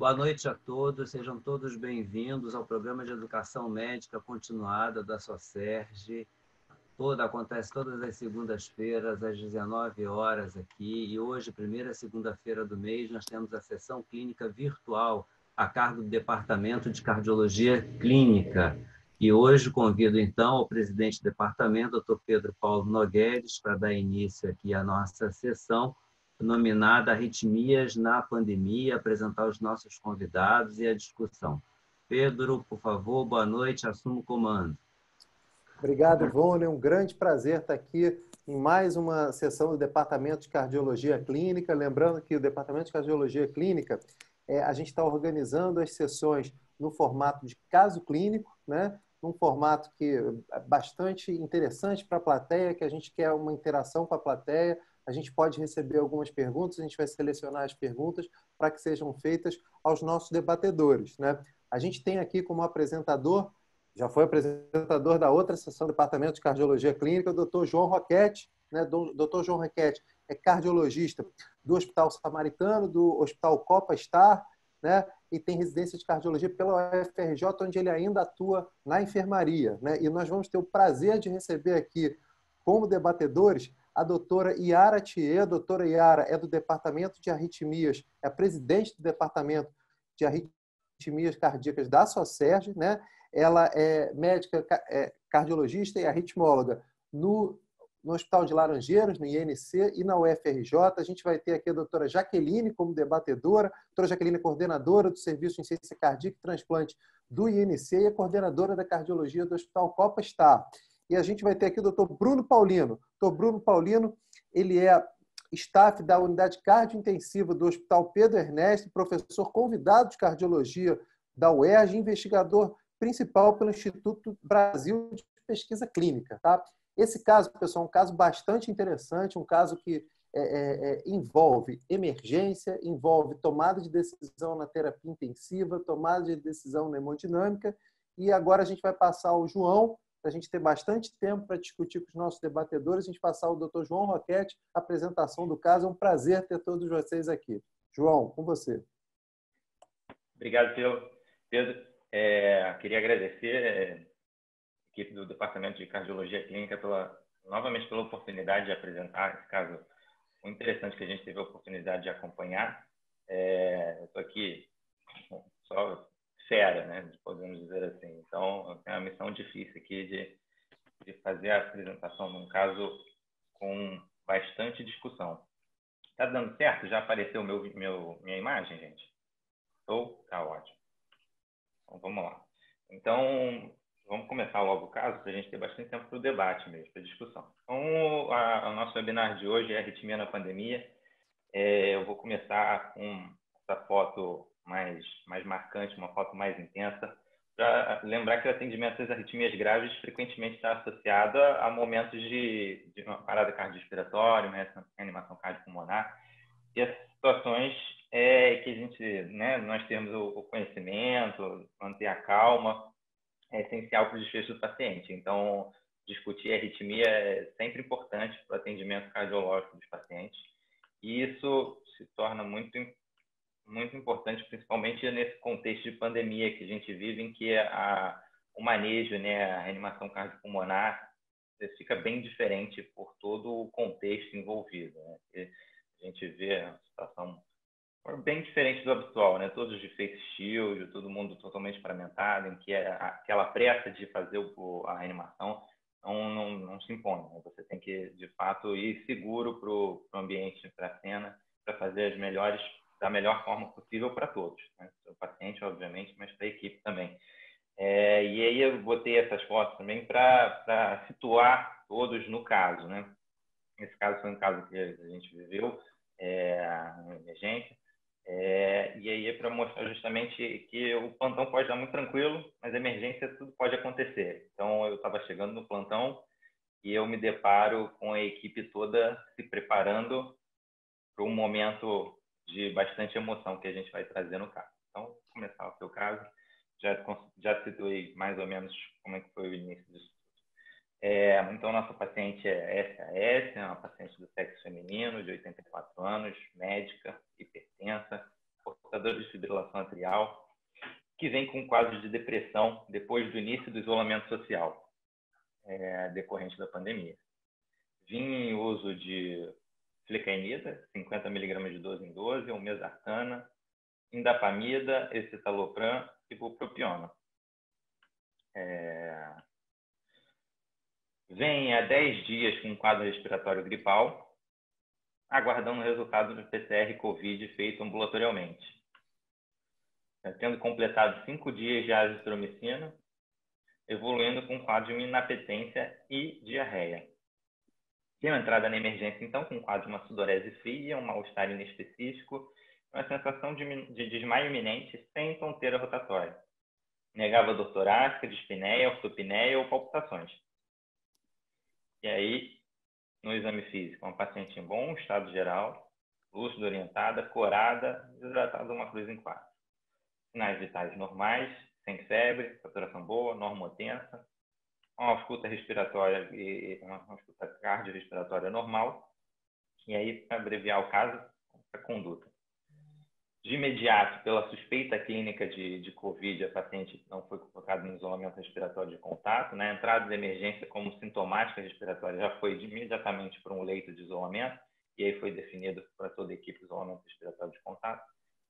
Boa noite a todos, sejam todos bem-vindos ao programa de Educação Médica Continuada da Socerj. Acontece todas as segundas-feiras, às 19 horas aqui, e hoje, primeira segunda-feira do mês, nós temos a sessão clínica virtual a cargo do Departamento de Cardiologia Clínica. E hoje convido, então, o presidente do departamento, Dr. Pedro Paulo Nogueires, para dar início aqui à nossa sessão, nominada Arritmias na Pandemia, apresentar os nossos convidados e a discussão. Pedro, por favor, boa noite, assuma o comando. Obrigado, Ivone. É um grande prazer estar aqui em mais uma sessão do Departamento de Cardiologia Clínica. Lembrando que o Departamento de Cardiologia Clínica, a gente está organizando as sessões no formato de caso clínico, né? Um formato que é bastante interessante para a plateia, que a gente quer uma interação com a plateia. A gente pode receber algumas perguntas, a gente vai selecionar as perguntas para que sejam feitas aos nossos debatedores, né? A gente tem aqui como apresentador, já foi apresentador da outra sessão do Departamento de Cardiologia Clínica, o Dr. João Roquette, né? Dr. João Roquette é cardiologista do Hospital Samaritano, do Hospital Copa Star, né? E tem residência de cardiologia pela UFRJ, onde ele ainda atua na enfermaria, né? E nós vamos ter o prazer de receber aqui, como debatedores, a doutora Yara Thier. A doutora Yara é do Departamento de Arritmias, é a presidente do Departamento de Arritmias Cardíacas da Socerj, né? Ela é médica, cardiologista e arritmóloga no Hospital de Laranjeiras, no INC, e na UFRJ. A gente vai ter aqui a doutora Jaqueline como debatedora. A doutora Jaqueline é coordenadora do Serviço em Ciência Cardíaca e Transplante do INC e é coordenadora da Cardiologia do Hospital Copa Star. E a gente vai ter aqui o doutor Bruno Paulino. O doutor Bruno Paulino, ele é staff da Unidade Cardiointensiva do Hospital Pedro Ernesto, professor convidado de Cardiologia da UERJ, investigador principal pelo Instituto Brasil de Pesquisa Clínica. Tá? Esse caso, pessoal, é um caso bastante interessante, um caso que envolve emergência, envolve tomada de decisão na terapia intensiva, tomada de decisão na hemodinâmica, e agora a gente vai passar ao João, para a gente ter bastante tempo para discutir com os nossos debatedores, a gente passar ao Dr. João Roquette, a apresentação do caso. É um prazer ter todos vocês aqui. João, com você. Obrigado, Pedro. Queria agradecer a equipe do Departamento de Cardiologia Clínica novamente pela oportunidade de apresentar esse caso muito interessante que a gente teve a oportunidade de acompanhar. Estou aqui só fera, né, podemos dizer assim. Então, é uma missão difícil aqui de fazer a apresentação de um caso com bastante discussão. Está dando certo? Já apareceu minha imagem, gente? Tá ótimo. Então, vamos lá. Então, vamos começar logo o caso, para a gente ter bastante tempo para o debate mesmo, para a discussão. Então, o nosso webinar de hoje é Arritmia na Pandemia. Eu vou começar com essa foto mais marcante, uma foto mais intensa, para lembrar que o atendimento das arritmias graves frequentemente está associado a momentos de uma parada cardiorrespiratória, uma reanimação cardiopulmonar, e as situações que a gente, né, nós temos o conhecimento, manter a calma, é essencial para o desfecho do paciente. Então, discutir arritmia é sempre importante para o atendimento cardiológico dos pacientes, e isso se torna muito importante, principalmente nesse contexto de pandemia que a gente vive, em que o manejo, né, a reanimação cardiopulmonar fica bem diferente por todo o contexto envolvido, né? A gente vê a situação bem diferente do habitual, né? Todos de face shield, todo mundo totalmente paramentado, em que aquela pressa de fazer a reanimação não se impõe, né? Você tem que, de fato, ir seguro para o ambiente, para a cena, para fazer da melhor forma possível para todos, né? Para o paciente, obviamente, mas para a equipe também. E aí eu botei essas fotos também para situar todos no caso, né? Esse caso foi um caso que a gente viveu, uma emergência, e aí é para mostrar justamente que o plantão pode estar muito tranquilo, mas a emergência tudo pode acontecer. Então eu estava chegando no plantão e eu me deparo com a equipe toda se preparando para um momento de bastante emoção que a gente vai trazer no caso. Então, vou começar o seu caso. Já situei mais ou menos como é que foi o início disso. Então, nossa paciente é SAS, é uma paciente do sexo feminino, de 84 anos, médica, hipertensa, portadora de fibrilação atrial, que vem com quadro de depressão depois do início do isolamento social, decorrente da pandemia. Vinha em uso de flecainida, 50 mg de 12 em 12, ou mesartana, indapamida, escitalopram e bupropiona. Vem há 10 dias com um quadro respiratório gripal, aguardando o resultado do PCR COVID feito ambulatorialmente. Tendo completado 5 dias de azitromicina, evoluindo com quadro de inapetência e diarreia. Tenho entrada na emergência, então, com quadro de uma sudorese fria, um mal-estar inespecífico, uma sensação de desmaio iminente sem tonteira rotatória. Negava dor torácica, dispneia, ortopneia ou palpitações. E aí, no exame físico, uma paciente em bom estado geral, lúcida, orientada, corada, desidratada, uma cruz em 4. Sinais vitais normais, sem febre, saturação boa, normotensa, uma ausculta respiratória e uma ausculta cardiorrespiratória normal. E aí, para abreviar o caso, a conduta. De imediato, pela suspeita clínica de COVID, a paciente não foi colocada em isolamento respiratório de contato. Na entrada de emergência como sintomática respiratória, já foi imediatamente para um leito de isolamento, e aí foi definido para toda a equipe isolamento respiratório de contato.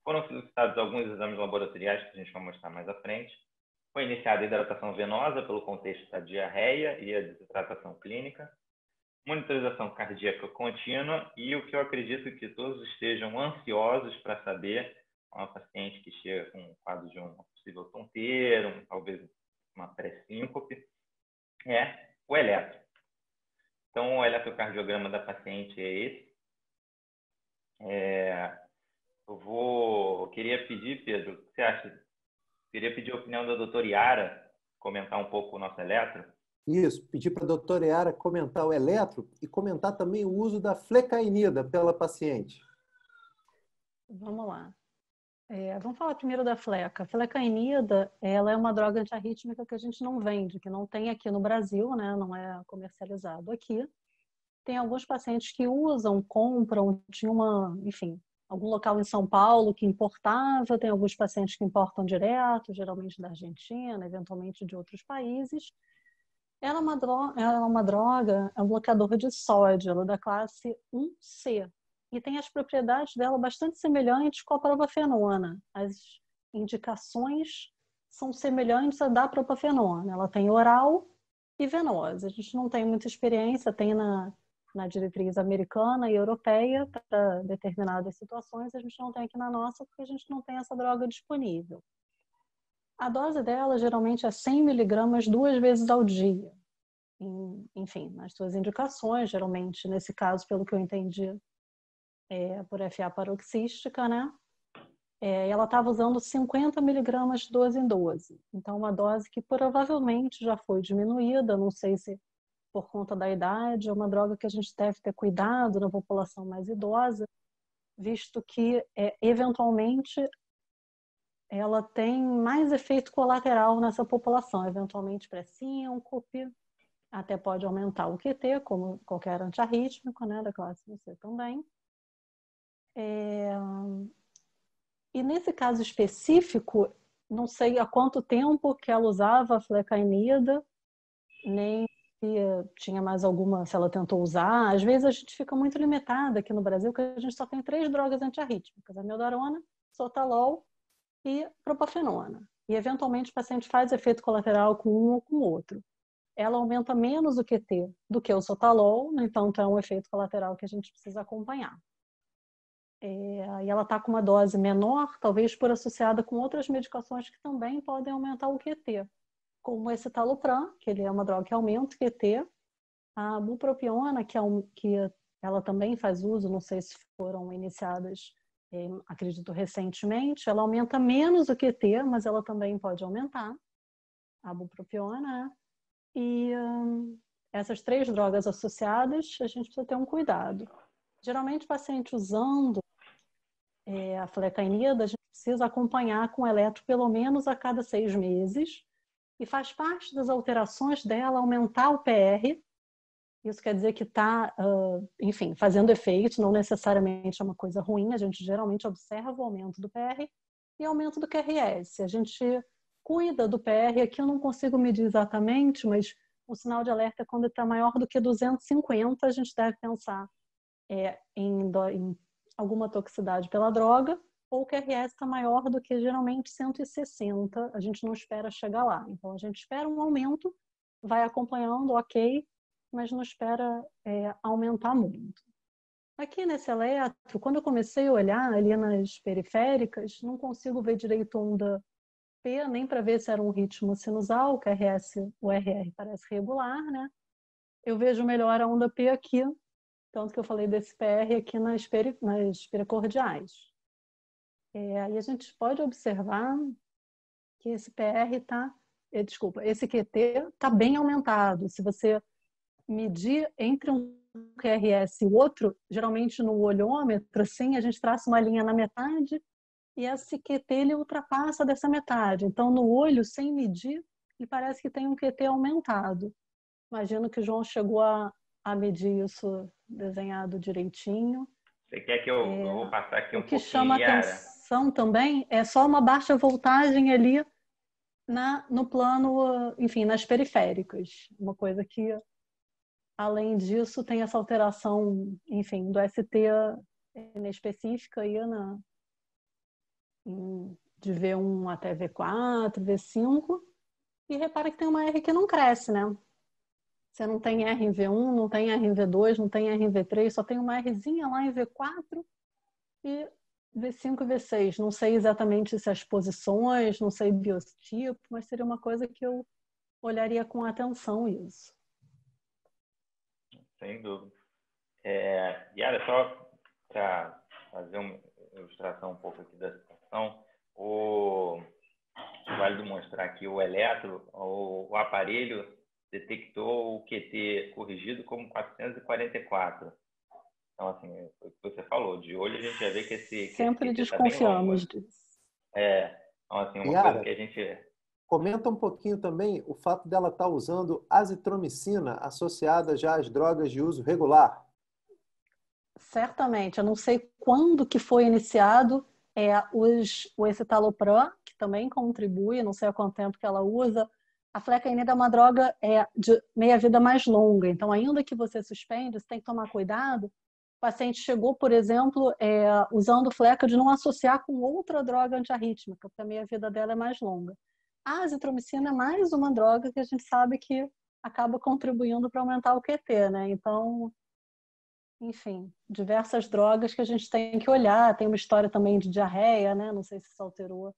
Foram solicitados alguns exames laboratoriais que a gente vai mostrar mais à frente. Foi iniciada a hidratação venosa pelo contexto da diarreia e a desidratação clínica. Monitorização cardíaca contínua e o que eu acredito que todos estejam ansiosos para saber, uma paciente que chega com um quadro de uma possível tonteira, talvez uma pré-síncope, é o eletro. Então, o eletrocardiograma da paciente é esse. Queria pedir, Pedro, o que você acha? Queria pedir a opinião da doutora Yara, comentar um pouco o nosso eletro. Isso, pedir para a doutora Yara comentar o eletro e comentar também o uso da flecainida pela paciente. Vamos lá. Vamos falar primeiro da fleca. A flecainida, ela é uma droga antiarrítmica que a gente não vende, que não tem aqui no Brasil, né? Não é comercializado aqui. Tem alguns pacientes que usam, compram, tinha algum local em São Paulo que importava, tem alguns pacientes que importam direto, geralmente da Argentina, eventualmente de outros países. Ela é uma droga, é um bloqueador de sódio, ela é da classe 1C. E tem as propriedades dela bastante semelhantes com a propafenona. As indicações são semelhantes à da propafenona. Ela tem oral e venosa. A gente não tem muita experiência, tem na diretriz americana e europeia para determinadas situações. A gente não tem aqui na nossa porque a gente não tem essa droga disponível. A dose dela geralmente é 100 mg 2 vezes ao dia. Enfim, nas suas indicações, geralmente, nesse caso, pelo que eu entendi, por FA paroxística, né? Ela estava usando 50 mg 12 em 12. Então, uma dose que provavelmente já foi diminuída, não sei se por conta da idade, é uma droga que a gente deve ter cuidado na população mais idosa, visto que, eventualmente, ela tem mais efeito colateral nessa população, eventualmente pré-síncope, até pode aumentar o QT, como qualquer antiarrítmico, né, da classe C também. E nesse caso específico, não sei há quanto tempo que ela usava a flecainida, nem se tinha mais alguma, se ela tentou usar. Às vezes a gente fica muito limitada aqui no Brasil, porque a gente só tem 3 drogas antiarrítmicas, a meldarona, sotalol e propafenona. E, eventualmente, o paciente faz efeito colateral com um ou com o outro. Ela aumenta menos o QT do que o sotalol, então é um efeito colateral que a gente precisa acompanhar. E ela está com uma dose menor, talvez por associada com outras medicações que também podem aumentar o QT, como esse escitalopram, que ele é uma droga que aumenta o QT, a bupropiona, que ela também faz uso, não sei se foram iniciadas, acredito recentemente, ela aumenta menos o QT, mas ela também pode aumentar, a bupropiona. E essas 3 drogas associadas, a gente precisa ter um cuidado. Geralmente, o paciente usando a flecainida, a gente precisa acompanhar com eletro pelo menos a cada 6 meses, e faz parte das alterações dela aumentar o PR. Isso quer dizer que está, enfim, fazendo efeito, não necessariamente é uma coisa ruim, a gente geralmente observa o aumento do PR, e aumento do QRS. A gente cuida do PR, aqui eu não consigo medir exatamente, mas o sinal de alerta, quando está maior do que 250, a gente deve pensar em alguma toxicidade pela droga, ou o QRS está maior do que geralmente 160, a gente não espera chegar lá. Então, a gente espera um aumento, vai acompanhando, ok, mas não espera aumentar muito. Aqui nesse eletro, quando eu comecei a olhar ali nas periféricas, não consigo ver direito onda P, nem para ver se era um ritmo sinusal, o QRS, o RR parece regular, né? Eu vejo melhor a onda P aqui, tanto que eu falei desse PR aqui nas pericordiais. Aí a gente pode observar que esse PR esse QT está bem aumentado. Se você medir entre um QRS e o outro, geralmente no olhômetro, assim, a gente traça uma linha na metade e esse QT ele ultrapassa dessa metade. Então, no olho, sem medir, ele parece que tem um QT aumentado. Imagino que o João chegou a medir isso desenhado direitinho. Você quer que eu vou passar aqui um pouquinho, o que chama Yara? atenção também é só uma baixa voltagem ali no plano, enfim, nas periféricas. Uma coisa que, além disso, tem essa alteração, enfim, do ST inespecífica aí de V1 até V4, V5. E repara que tem uma R que não cresce, né? Você não tem R em V1, não tem R em V2, não tem R em V3, só tem uma Rzinha lá em V4 e V5 e V6. Não sei exatamente se as posições, não sei biotipo, mas seria uma coisa que eu olharia com atenção isso. Sem dúvida. Yara, só para fazer uma ilustração um pouco aqui da situação, válido mostrar aqui o eletro, o aparelho detectou o QT corrigido como 444. Então, assim, foi o que você falou, de olho a gente já vê que esse Sempre QT está bem longo. desconfiamos disso. Então, assim, uma Yara, coisa que a gente... Comenta um pouquinho também o fato dela estar usando azitromicina associada já às drogas de uso regular. Certamente, eu não sei quando que foi iniciado o escitalopram, que também contribui, não sei há quanto tempo que ela usa. A flecainida é uma droga de meia-vida mais longa, então ainda que você suspende, você tem que tomar cuidado. O paciente chegou, por exemplo, usando fleca de não associar com outra droga antiarrítmica, porque a meia-vida dela é mais longa. A azitromicina é mais uma droga que a gente sabe que acaba contribuindo para aumentar o QT, né? Então, enfim, diversas drogas que a gente tem que olhar. Tem uma história também de diarreia, né? Não sei se isso alterou,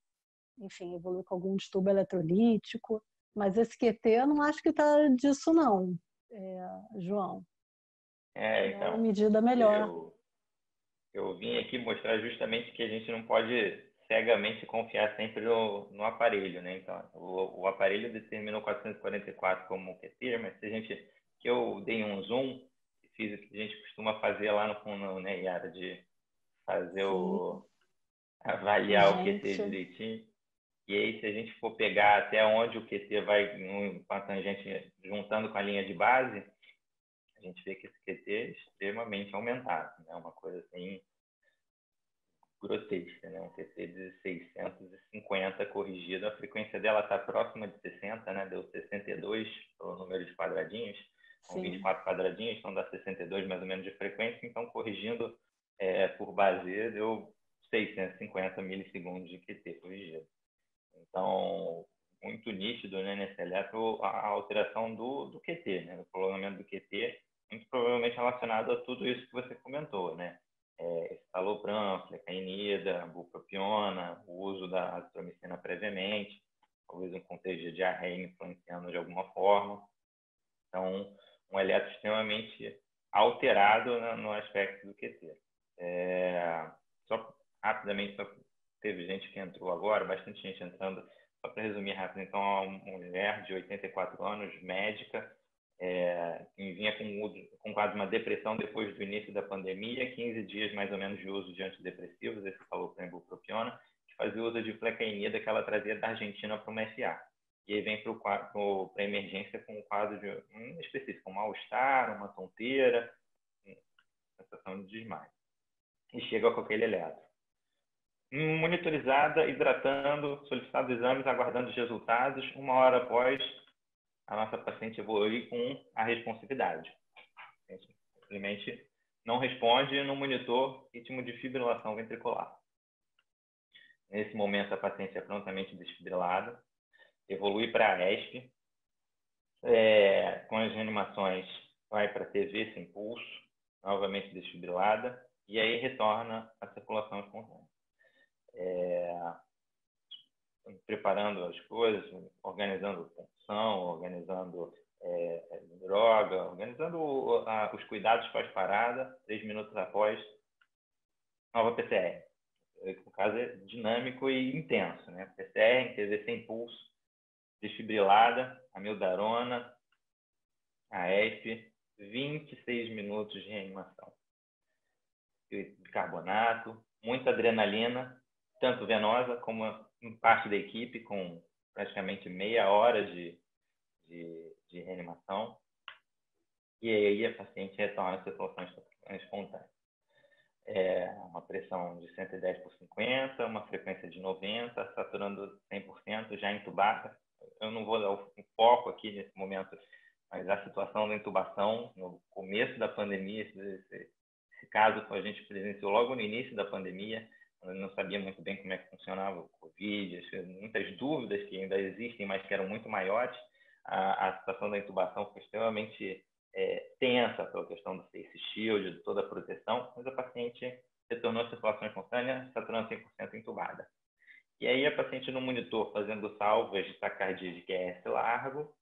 enfim, evoluiu com algum distúrbio eletrolítico. Mas esse QT eu não acho que está disso, não, João. É uma Então, medida melhor. eu vim aqui mostrar justamente que a gente não pode cegamente confiar sempre no aparelho, né? Então, o aparelho determinou 444 como QT, mas se que eu dei um zoom, fiz o que a gente costuma fazer lá no fundo, né, Yara, de fazer avaliar o QT direitinho. E aí, se a gente for pegar até onde o QT vai com a tangente juntando com a linha de base, a gente vê que esse QT é extremamente aumentado, né? Uma coisa assim grotesca, né? Um QT de 650 corrigido, a frequência dela está próxima de 60, né? Deu 62 pelo número de quadradinhos, com 24 quadradinhos, então dá 62 mais ou menos de frequência, então corrigindo por base deu 650 milissegundos de QT corrigido. Então, muito nítido, né, nesse eletro a alteração do QT, né? O prolongamento do QT, muito provavelmente relacionado a tudo isso que você comentou, né? Escitalopram, flecainida, bupropiona, o uso da azitromicina previamente, talvez um contexto de diarreia influenciando de alguma forma. Então, um eletro extremamente alterado no aspecto do QT. Só rapidamente, teve gente que entrou agora, bastante gente entrando. Só para resumir rápido, então, uma mulher de 84 anos, médica, que vinha com quase uma depressão depois do início da pandemia, 15 dias mais ou menos de uso de antidepressivos, esse falou para a ibupropiona, que fazia uso de flecainida que ela trazia da Argentina para o MSA. E aí vem para a emergência com um quadro específico, um mal-estar, uma tonteira, sensação de desmaio. E chega com aquele eletro. monitorizada, hidratando, solicitando exames, aguardando os resultados. 1 hora após, a nossa paciente evoluir com a responsividade. A gente simplesmente não responde no monitor ritmo de fibrilação ventricular. Nesse momento, a paciente é prontamente desfibrilada, evolui para a ESP, com as reanimações, vai para a TV sem pulso, novamente desfibrilada, e aí retorna à circulação espontânea. Preparando as coisas, organizando punção, organizando droga, organizando os cuidados pós-parada, 3 minutos após, nova PCR. No caso é dinâmico e intenso, né? PCR em TV sem pulso, desfibrilada, amiodarona, AF, 26 minutos de reanimação. Bicarbonato, muita adrenalina, tanto venosa como em parte da equipe, com praticamente meia hora de reanimação. E aí a paciente retorna à circulação espontânea. Uma pressão de 110/50, uma frequência de 90, saturando 100%, já entubada. Eu não vou dar o foco aqui nesse momento, mas a situação da intubação, no começo da pandemia, esse caso a gente presenciou logo no início da pandemia, eu não sabia muito bem como é que funcionava o Covid, muitas dúvidas que ainda existem, mas que eram muito maiores. A situação da intubação foi extremamente tensa pela questão do face shield, de toda a proteção, mas a paciente retornou à circulação espontânea, saturando 100% entubada. E aí a paciente no monitor fazendo salvas de taquicardia de QRS largo,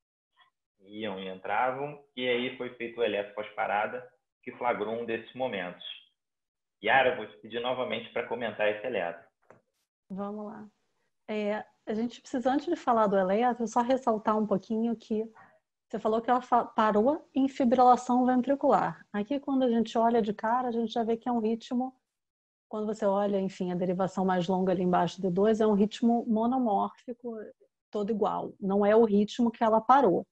iam e entravam, e aí foi feito o eletro pós-parada, que flagrou um desses momentos. Yara, vou te pedir novamente para comentar esse eletro. Vamos lá. A gente precisa, antes de falar do eletro, só ressaltar um pouquinho que você falou que ela parou em fibrilação ventricular. Aqui, quando a gente olha de cara, a gente já vê que é um ritmo, quando você olha, enfim, a derivação mais longa ali embaixo do D2, é um ritmo monomórfico, todo igual. Não é o ritmo que ela parou.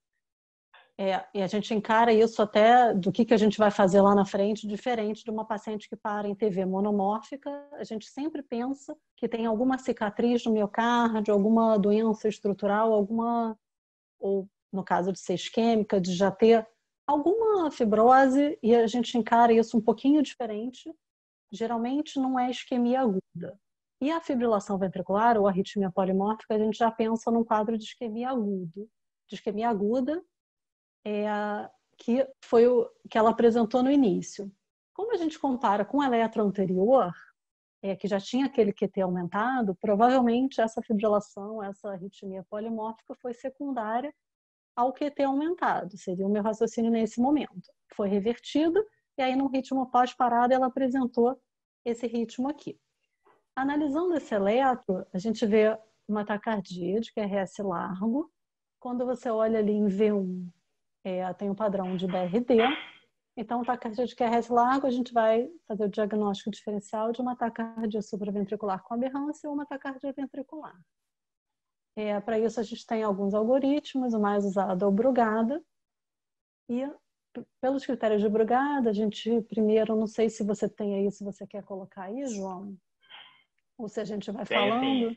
E a gente encara isso até do que a gente vai fazer lá na frente, diferente de uma paciente que para em TV monomórfica. A gente sempre pensa que tem alguma cicatriz no miocárdio, alguma doença estrutural, ou no caso de ser isquêmica, de já ter alguma fibrose, e a gente encara isso um pouquinho diferente. Geralmente não é isquemia aguda. E a fibrilação ventricular, ou arritmia polimórfica, a gente já pensa num quadro de isquemia aguda. De isquemia aguda, que foi o que ela apresentou no início. Como a gente compara com o eletro anterior, que já tinha aquele QT aumentado, provavelmente essa fibrilação, essa arritmia polimórfica foi secundária ao QT aumentado. Seria o meu raciocínio nesse momento. Foi revertido, e aí no ritmo pós-parada ela apresentou esse ritmo aqui. Analisando esse eletro, a gente vê uma taquicardia de QRS largo. Quando você olha ali em V1, tem um padrão de BRD. Então, taquicardia de QRS largo, a gente vai fazer o diagnóstico diferencial de uma taquicardia supraventricular com aberrância ou uma taquicardia ventricular. Para isso, a gente tem alguns algoritmos, o mais usado é o Brugada. E, pelos critérios de Brugada, a gente primeiro, não sei se você tem aí, se você quer colocar aí, João, ou se a gente vai falando. Sim.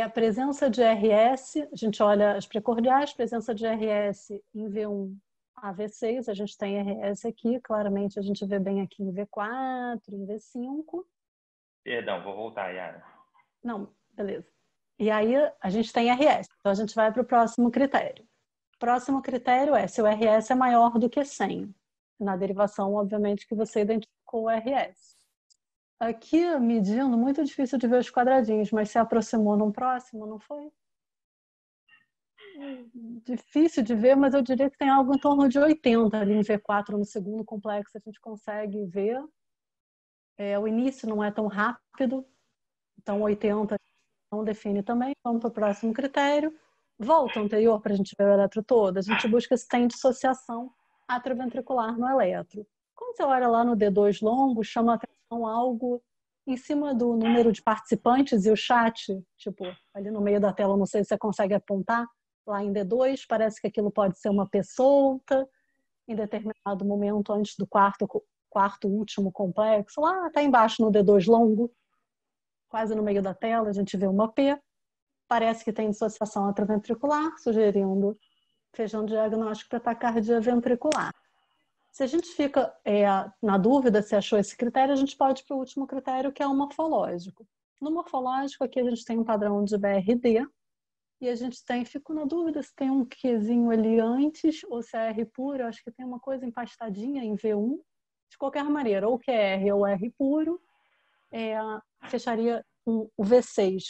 A presença de RS, a gente olha as precordiais, presença de RS em V1 a V6, a gente tem RS aqui, claramente a gente vê bem aqui em V4, em V5. Perdão, vou voltar, Yara. Não, beleza. E aí a gente tem RS, então a gente vai para o próximo critério. O próximo critério é se o RS é maior do que 100. Na derivação, obviamente, que você identificou o RS. Aqui, medindo, muito difícil de ver os quadradinhos, mas se aproximou num próximo, não foi? Difícil de ver, mas eu diria que tem algo em torno de 80 ali em V4 no segundo complexo, a gente consegue ver. O início não é tão rápido, então 80 não define também. Vamos para o próximo critério. Volta anterior para a gente ver o eletro todo. A gente busca se tem dissociação atrioventricular no eletro. Quando você olha lá no D2 longo, chama a atenção algo em cima do número de participantes e o chat, tipo, ali no meio da tela, não sei se você consegue apontar, lá em D2, parece que aquilo pode ser uma P solta, em determinado momento antes do quarto último complexo, lá está embaixo no D2 longo. quase no meio da tela, a gente vê uma P, parece que tem dissociação atrioventricular, sugerindo, fechando diagnóstico para taquicardia ventricular. Se a gente fica na dúvida se achou esse critério, a gente pode ir para o último critério, que é o morfológico. No morfológico, aqui a gente tem um padrão de BRD, e a gente fico na dúvida se tem um Qzinho ali antes, ou se é R puro, acho que tem uma coisa empastadinha em V1. De qualquer maneira, ou QR ou R puro, fecharia o V6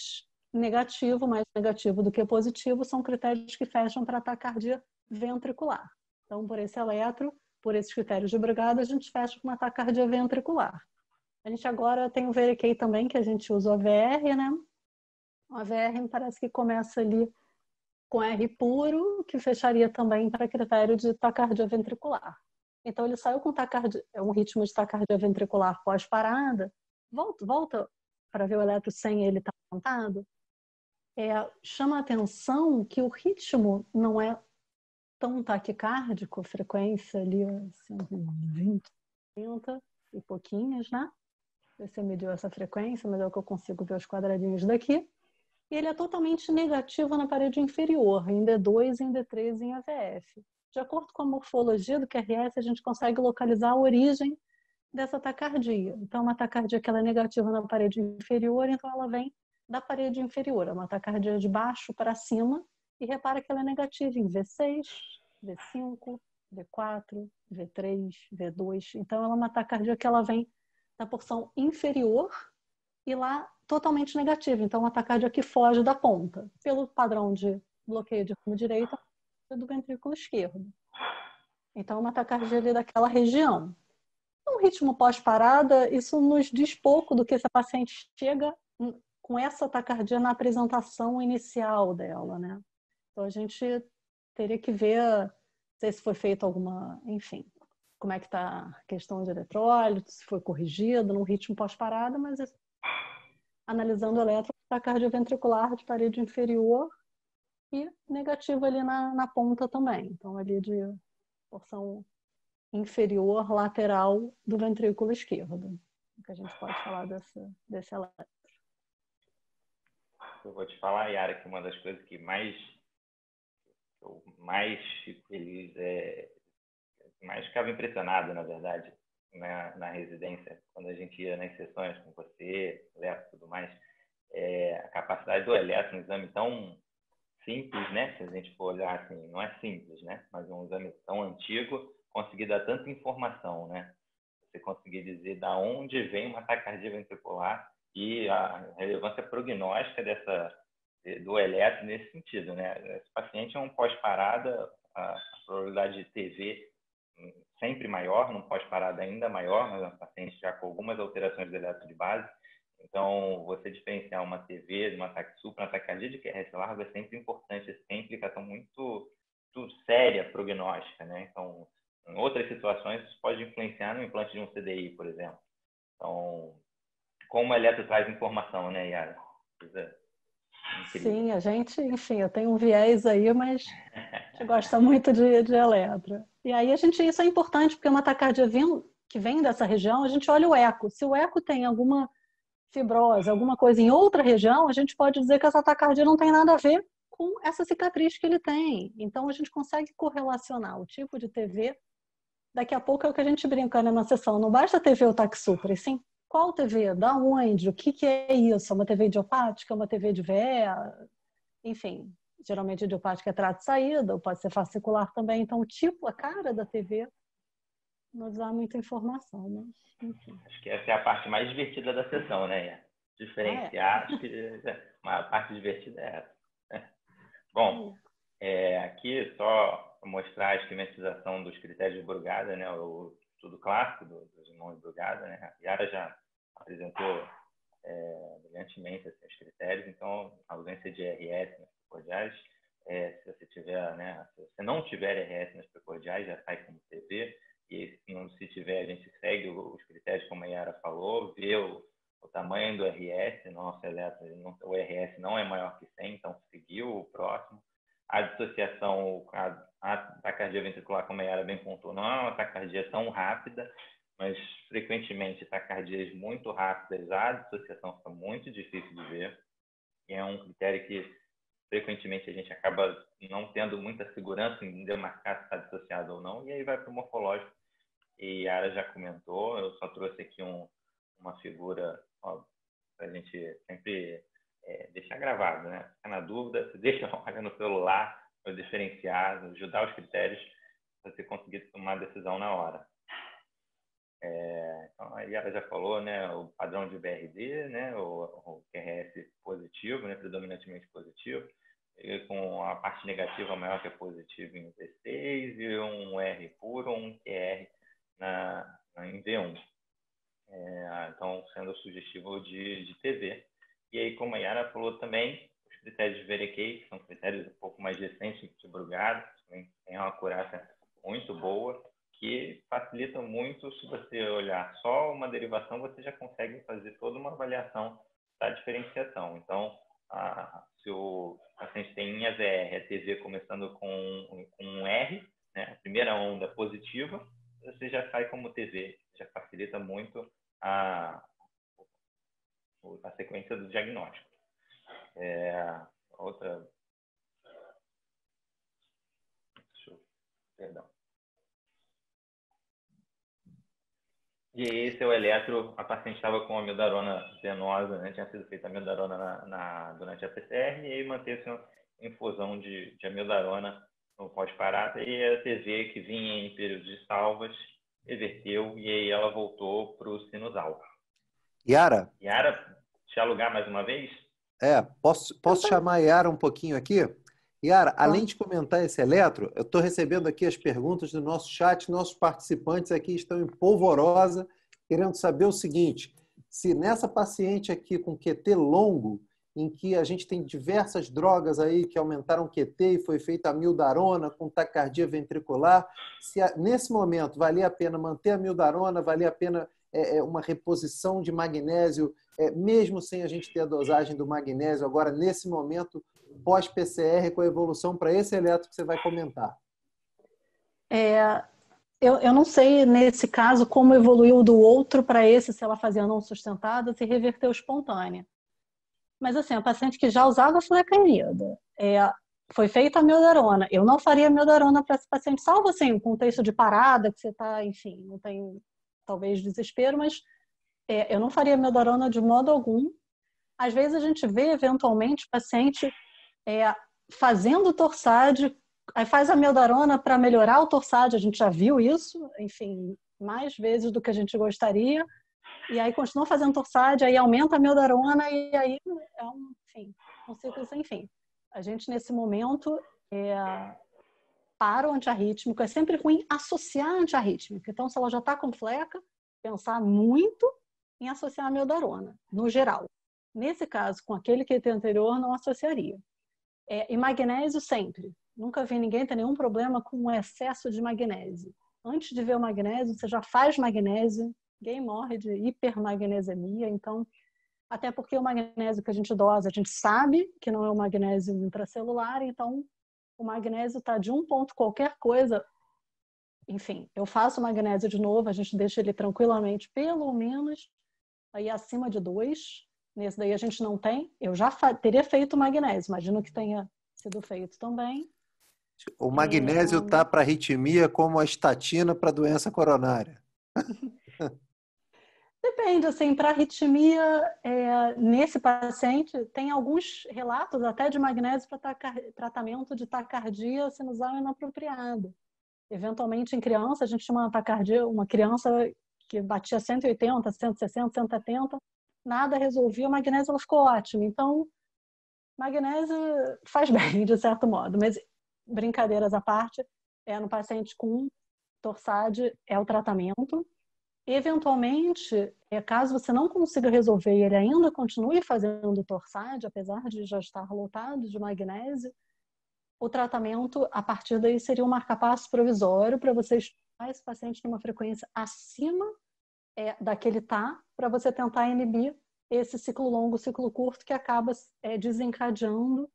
negativo, mais negativo do que positivo, são critérios que fecham para taquicardia ventricular. Então, por esse eletro, por esses critérios de Brugada, a gente fecha com uma taquicardia ventricular. A gente agora tem o VRK também, que a gente usa o AVR, né? O AVR me parece que começa ali com R puro, que fecharia também para critério de taquicardia ventricular. Então, ele saiu com um ritmo de taquicardia ventricular pós-parada. Volta para ver o eletro sem ele estar montado. Chama a atenção que o ritmo não é tão taquicárdico, frequência ali, 120, 30 e pouquinhos, né? Você mediu essa frequência, mas é o que eu consigo ver os quadradinhos daqui. E ele é totalmente negativo na parede inferior, em D2, em D3 e em AVF. De acordo com a morfologia do QRS, a gente consegue localizar a origem dessa taquicardia. Então, uma taquicardia que ela é negativa na parede inferior, então ela vem da parede inferior. É uma taquicardia de baixo para cima, e repara que ela é negativa em V6, V5, V4, V3, V2. Então, ela é uma taquicardia que ela vem da porção inferior e lá totalmente negativa. Então, uma taquicardia que foge da ponta, pelo padrão de bloqueio de rumo direito do ventrículo esquerdo. Então, uma taquicardia ali daquela região. No ritmo pós-parada, isso nos diz pouco do que essa paciente chega com essa taquicardia na apresentação inicial dela, né? Então, a gente teria que ver se foi feito alguma, enfim, como é que está a questão de eletrólito, se foi corrigido no ritmo pós-parada, mas analisando o eletro, taquicardia ventricular de parede inferior e negativo ali na ponta também. Então, ali de porção inferior lateral do ventrículo esquerdo. Que a gente pode falar desse eletro. Eu vou te falar, Yara, que uma das coisas que eu mais fico feliz mais ficava impressionado, na verdade, na residência, quando a gente ia nas sessões com você, eletro e tudo mais, a capacidade do eletro, um exame tão simples, né? Se a gente for olhar assim, não é simples, né? Mas um exame tão antigo, conseguir dar tanta informação, né? Você conseguir dizer da onde vem uma taquicardia ventricular e a relevância prognóstica do eletro nesse sentido, né? Esse paciente é um pós-parada, a probabilidade de TV sempre maior, num pós-parada ainda maior, mas é um paciente já com algumas alterações do eletro de base. Então, você diferenciar uma TV de uma ataque supra, uma taquicardia de QRS largo é sempre importante, isso tem implicação muito séria prognóstica, né? Então, em outras situações, isso pode influenciar no implante de um CDI, por exemplo. Então, como o eletro traz informação, né, Yara? Sim, a gente, enfim, eu tenho um viés aí, mas a gente gosta muito de eletro. E aí, isso é importante, porque uma taquicardia que vem dessa região, a gente olha o eco. Se o eco tem alguma fibrose, alguma coisa em outra região, a gente pode dizer que essa taquicardia não tem nada a ver com essa cicatriz que ele tem. Então, a gente consegue correlacionar o tipo de TV. Daqui a pouco é o que a gente brinca, né, na sessão. Não basta a TV ou taque supra, e sim qual TV, da onde, o que é isso? É uma TV idiopática, uma TV de VE? Enfim, geralmente idiopática é trato de saída, ou pode ser fascicular também. Então, o tipo, a cara da TV nos dá muita informação, mas enfim. Acho que essa é a parte mais divertida da sessão, né? Diferenciar, acho que a parte divertida é essa. Bom, aqui só mostrar a esquematização dos critérios de Brugada, né? O estudo clássico dos irmãos de Brugada, né? A Yara já apresentou brilhantemente assim, os critérios, então a ausência de RS nas precordiais, se você tiver, né? Se você não tiver RS nas precordiais, já sai como TV. E se tiver, a gente segue os critérios, como a Yara falou, vê o tamanho do RS, nosso eletro, o RS não é maior que 100, então seguiu o próximo. A dissociação, a taquicardia ventricular, como a Yara bem pontuou, não é uma taquicardia tão rápida, mas frequentemente taquicardias muito rápidas, a dissociação fica muito difícil de ver. E é um critério que frequentemente a gente acaba não tendo muita segurança em demarcar se está dissociado ou não, e aí vai para o morfológico. E a Yara já comentou, eu só trouxe aqui uma figura para a gente sempre deixar gravado, né? Ficar na dúvida, você deixa olha no celular, para diferenciar, ajudar os critérios para você conseguir tomar a decisão na hora. Então, a Yara já falou, né, o padrão de BRD, né, o QRS positivo, né, predominantemente positivo, e com a parte negativa maior que é positivo em V6 e um R puro, um QR em V1. Então, sendo sugestivo de TV. E aí, como a Yara falou também, os critérios de Veracay, que são critérios um pouco mais recentes de Brugado, tem uma acurácia muito boa, que facilitam muito. Se você olhar só uma derivação, você já consegue fazer toda uma avaliação da diferenciação. Então, se o paciente tem em AVR, a TV começando com um R, né, a primeira onda positiva, você já sai como TV, já facilita muito a sequência do diagnóstico. Perdão. E esse é o eletro, a paciente estava com amiodarona venosa, né? Tinha sido feita amiodarona durante a PCR, e aí manteve-se uma infusão de amiodarona no pós-parada, e a TV que vinha em período de salvas reverteu, e aí ela voltou para o sinusal. Yara, te alugar mais uma vez? Posso chamar a Yara um pouquinho aqui? Yara, além de comentar esse eletro, eu estou recebendo aqui as perguntas do nosso chat. Nossos participantes aqui estão em polvorosa, querendo saber o seguinte: se nessa paciente aqui com QT longo, em que a gente tem diversas drogas aí que aumentaram o QT e foi feita a amiodarona com taquicardia ventricular, se nesse momento valia a pena manter a amiodarona, valia a pena uma reposição de magnésio, mesmo sem a gente ter a dosagem do magnésio, agora nesse momento pós-PCR com a evolução para esse eletro que você vai comentar? Eu não sei, nesse caso, como evoluiu do outro para esse, se ela fazia não sustentada, se reverteu espontânea. Mas, assim, a paciente que já usava flecainida, foi feita a amiodarona. Eu não faria amiodarona para esse paciente, salvo, assim, um contexto de parada, que você está, enfim, não tem, talvez, desespero, mas eu não faria amiodarona de modo algum. Às vezes a gente vê, eventualmente, paciente fazendo torsade, aí faz a amiodarona para melhorar o torsade, a gente já viu isso, enfim, mais vezes do que a gente gostaria, e aí continua fazendo torsade, aí aumenta a amiodarona, e aí é um ciclo sem fim. A gente, nesse momento, para o antiarrítmico, é sempre ruim associar antiarrítmico. Então, se ela já está com fleca, pensar muito em associar a amiodarona, no geral. Nesse caso, com aquele QT anterior, não associaria. E magnésio sempre. Nunca vi ninguém ter nenhum problema com o excesso de magnésio. Antes de ver o magnésio, você já faz magnésio, ninguém morre de hipermagnesemia, então, até porque o magnésio que a gente dosa, a gente sabe que não é o magnésio intracelular, então o magnésio está de um ponto qualquer coisa. Enfim, eu faço o magnésio de novo, a gente deixa ele tranquilamente, pelo menos aí acima de 2. Nesse daí a gente não tem. Eu já teria feito o magnésio, imagino que tenha sido feito também. O magnésio está para arritmia como a estatina para doença coronária. Depende, assim, para arritmia, nesse paciente, tem alguns relatos até de magnésio para tratamento de taquicardia sinusal inapropriada. Eventualmente, em criança, a gente tinha uma criança que batia 180, 160, 170, nada resolvia, o magnésio ela ficou ótimo. Então, magnésio faz bem, de certo modo, mas brincadeiras à parte, no paciente com torsade é o tratamento. Eventualmente, caso você não consiga resolver e ele ainda continue fazendo torsade, apesar de já estar lotado de magnésio, o tratamento, a partir daí, seria um marca-passo provisório para você estimular esse paciente numa frequência acima da que ele está, para você tentar inibir esse ciclo longo, ciclo curto, que acaba desencadeando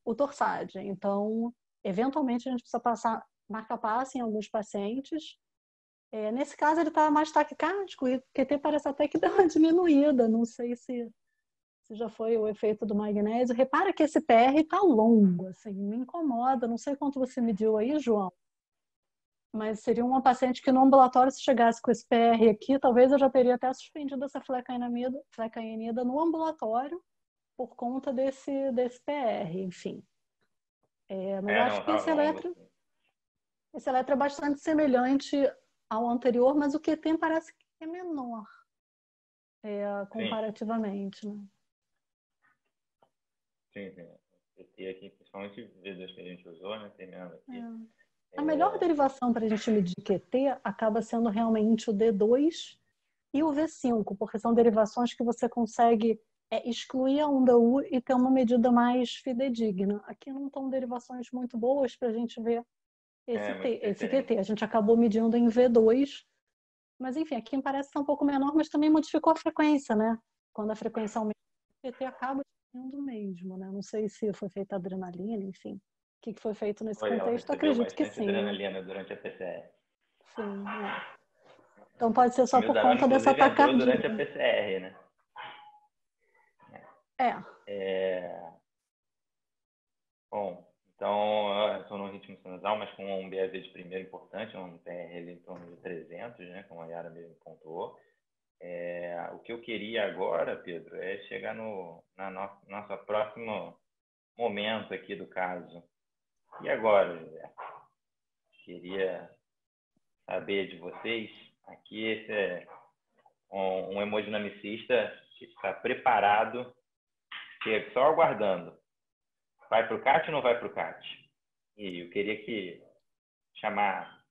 o torsade. Então, eventualmente, a gente precisa passar marca-passo em alguns pacientes, Nesse caso, ele estava mais taquicárdico e o QT parece até que deu uma diminuída. Não sei se já foi o efeito do magnésio. Repara que esse PR está longo, assim, me incomoda. Não sei quanto você mediu aí, João, mas seria uma paciente que no ambulatório, se chegasse com esse PR aqui, talvez eu já teria até suspendido essa flecainida no ambulatório por conta desse PR, enfim. Mas acho que esse eletro é bastante semelhante ao anterior, mas o QT parece que é menor comparativamente, né? Sim. O QT aqui, principalmente V2 que a gente usou, né? Terminando aqui. A melhor derivação para a gente medir QT acaba sendo realmente o D2 e o V5, porque são derivações que você consegue excluir a onda U e ter uma medida mais fidedigna. Aqui não estão derivações muito boas para a gente ver esse QT. A gente acabou medindo em V2, mas enfim, aqui parece ser um pouco menor, mas também modificou a frequência, né? Quando a frequência aumenta, o QT acaba sendo o mesmo, né? Não sei se foi feita adrenalina, enfim. O que foi feito nesse contexto? Acredito que sim. Adrenalina durante a PCR. Sim, Então pode ser só por conta dessa taquicardia. Durante a PCR, né? Bom, então, estou no ritmo sinusal, mas com um BAV de primeiro importante, um TRL em torno de 300, né, como a Yara mesmo pontuou. O que eu queria agora, Pedro, é chegar no nosso próximo momento aqui do caso. E agora, José? Queria saber de vocês. Aqui esse é um hemodinamicista que está preparado, só aguardando. Vai para o CAT ou não vai para o CAT? E eu queria chamar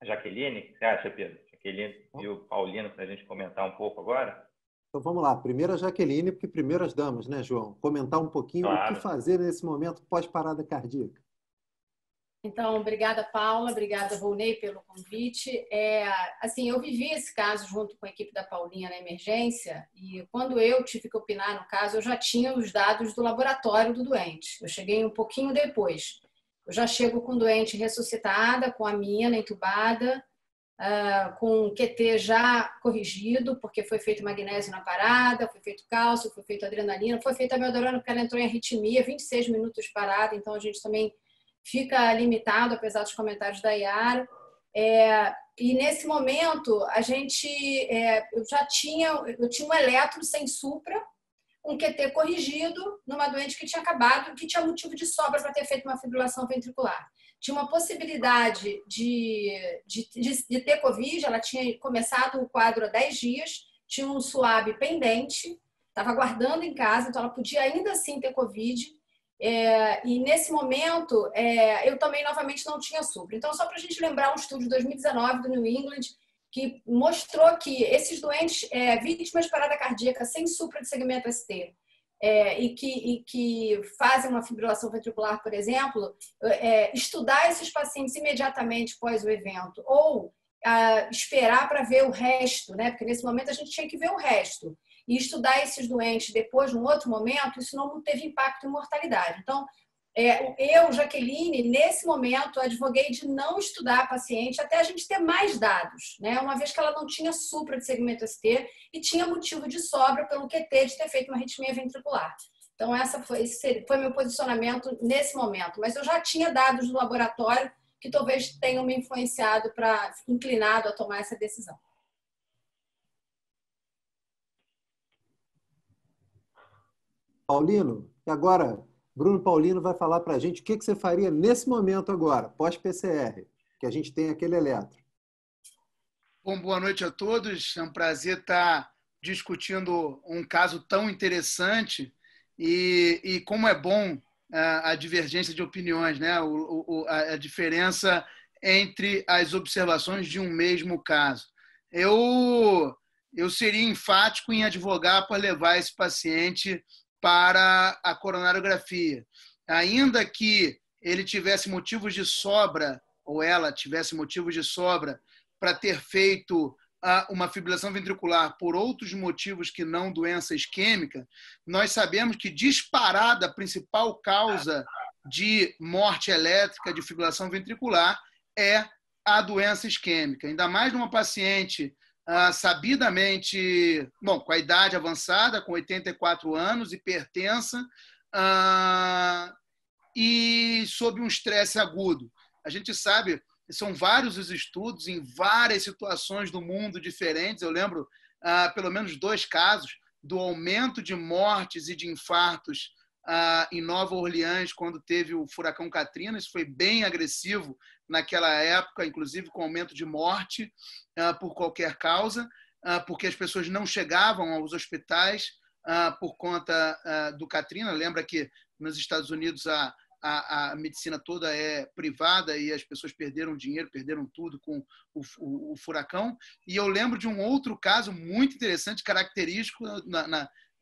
a Jaqueline. O que você acha, Pedro? Jaqueline e o Paulino para a gente comentar um pouco agora. Então vamos lá. Primeiro a Jaqueline, porque primeiro as damas, né, João? Comentar um pouquinho o que fazer nesse momento pós-parada cardíaca. Então, obrigada, Paula, obrigada, Volney, pelo convite. Assim, eu vivi esse caso junto com a equipe da Paulinha na emergência e quando eu tive que opinar no caso, eu já tinha os dados do laboratório do doente. Eu cheguei um pouquinho depois. Eu já chego com o doente ressuscitada, com a mina entubada, com o QT já corrigido, porque foi feito magnésio na parada, foi feito cálcio, foi feito adrenalina, foi feita a amiodarona porque ela entrou em arritmia, 26 minutos parada, então a gente também fica limitado, apesar dos comentários da Yara. E nesse momento, eu tinha um eletro sem supra, um QT corrigido numa doente que tinha acabado, que tinha motivo de sobra para ter feito uma fibrilação ventricular. Tinha uma possibilidade de ter Covid, ela tinha começado o quadro há 10 dias, tinha um SUAB pendente, estava aguardando em casa, então ela podia ainda assim ter Covid. E nesse momento, eu também novamente não tinha supra. Então, só para a gente lembrar um estudo de 2019 do New England, que mostrou que esses doentes vítimas de parada cardíaca sem supra de segmento ST e que fazem uma fibrilação ventricular, por exemplo, estudar esses pacientes imediatamente após o evento ou esperar para ver o resto, né? Porque nesse momento a gente tinha que ver o resto. E estudar esses doentes depois, num outro momento, isso não teve impacto em mortalidade. Então, eu, Jaqueline, nesse momento, advoguei de não estudar a paciente até a gente ter mais dados, né? Uma vez que ela não tinha supra de segmento ST e tinha motivo de sobra pelo QT de ter feito uma arritmia ventricular. Então, esse foi meu posicionamento nesse momento. Mas eu já tinha dados do laboratório que talvez tenham me influenciado inclinado a tomar essa decisão. Paulino, e agora, Bruno Paulino vai falar para a gente o que você faria nesse momento agora, pós-PCR, que a gente tem aquele eletro. Bom, boa noite a todos. É um prazer estar discutindo um caso tão interessante e como é bom a divergência de opiniões, né? A diferença entre as observações de um mesmo caso. Eu seria enfático em advogar para levar esse paciente para a coronariografia. Ainda que ele tivesse motivos de sobra, ou ela tivesse motivos de sobra, para ter feito uma fibrilação ventricular por outros motivos que não doença isquêmica, nós sabemos que disparada a principal causa de morte elétrica, de fibrilação ventricular, é a doença isquêmica, ainda mais numa paciente sabidamente, com a idade avançada, com 84 anos, hipertensa, e sob um estresse agudo. A gente sabe, são vários os estudos em várias situações do mundo diferentes. Eu lembro pelo menos 2 casos do aumento de mortes e de infartos em Nova Orleans, quando teve o furacão Katrina. Isso foi bem agressivo naquela época, inclusive com aumento de morte por qualquer causa, porque as pessoas não chegavam aos hospitais por conta do Katrina. Lembra que nos Estados Unidos a medicina toda é privada e as pessoas perderam dinheiro, perderam tudo com o furacão. E eu lembro de um outro caso muito interessante, característico,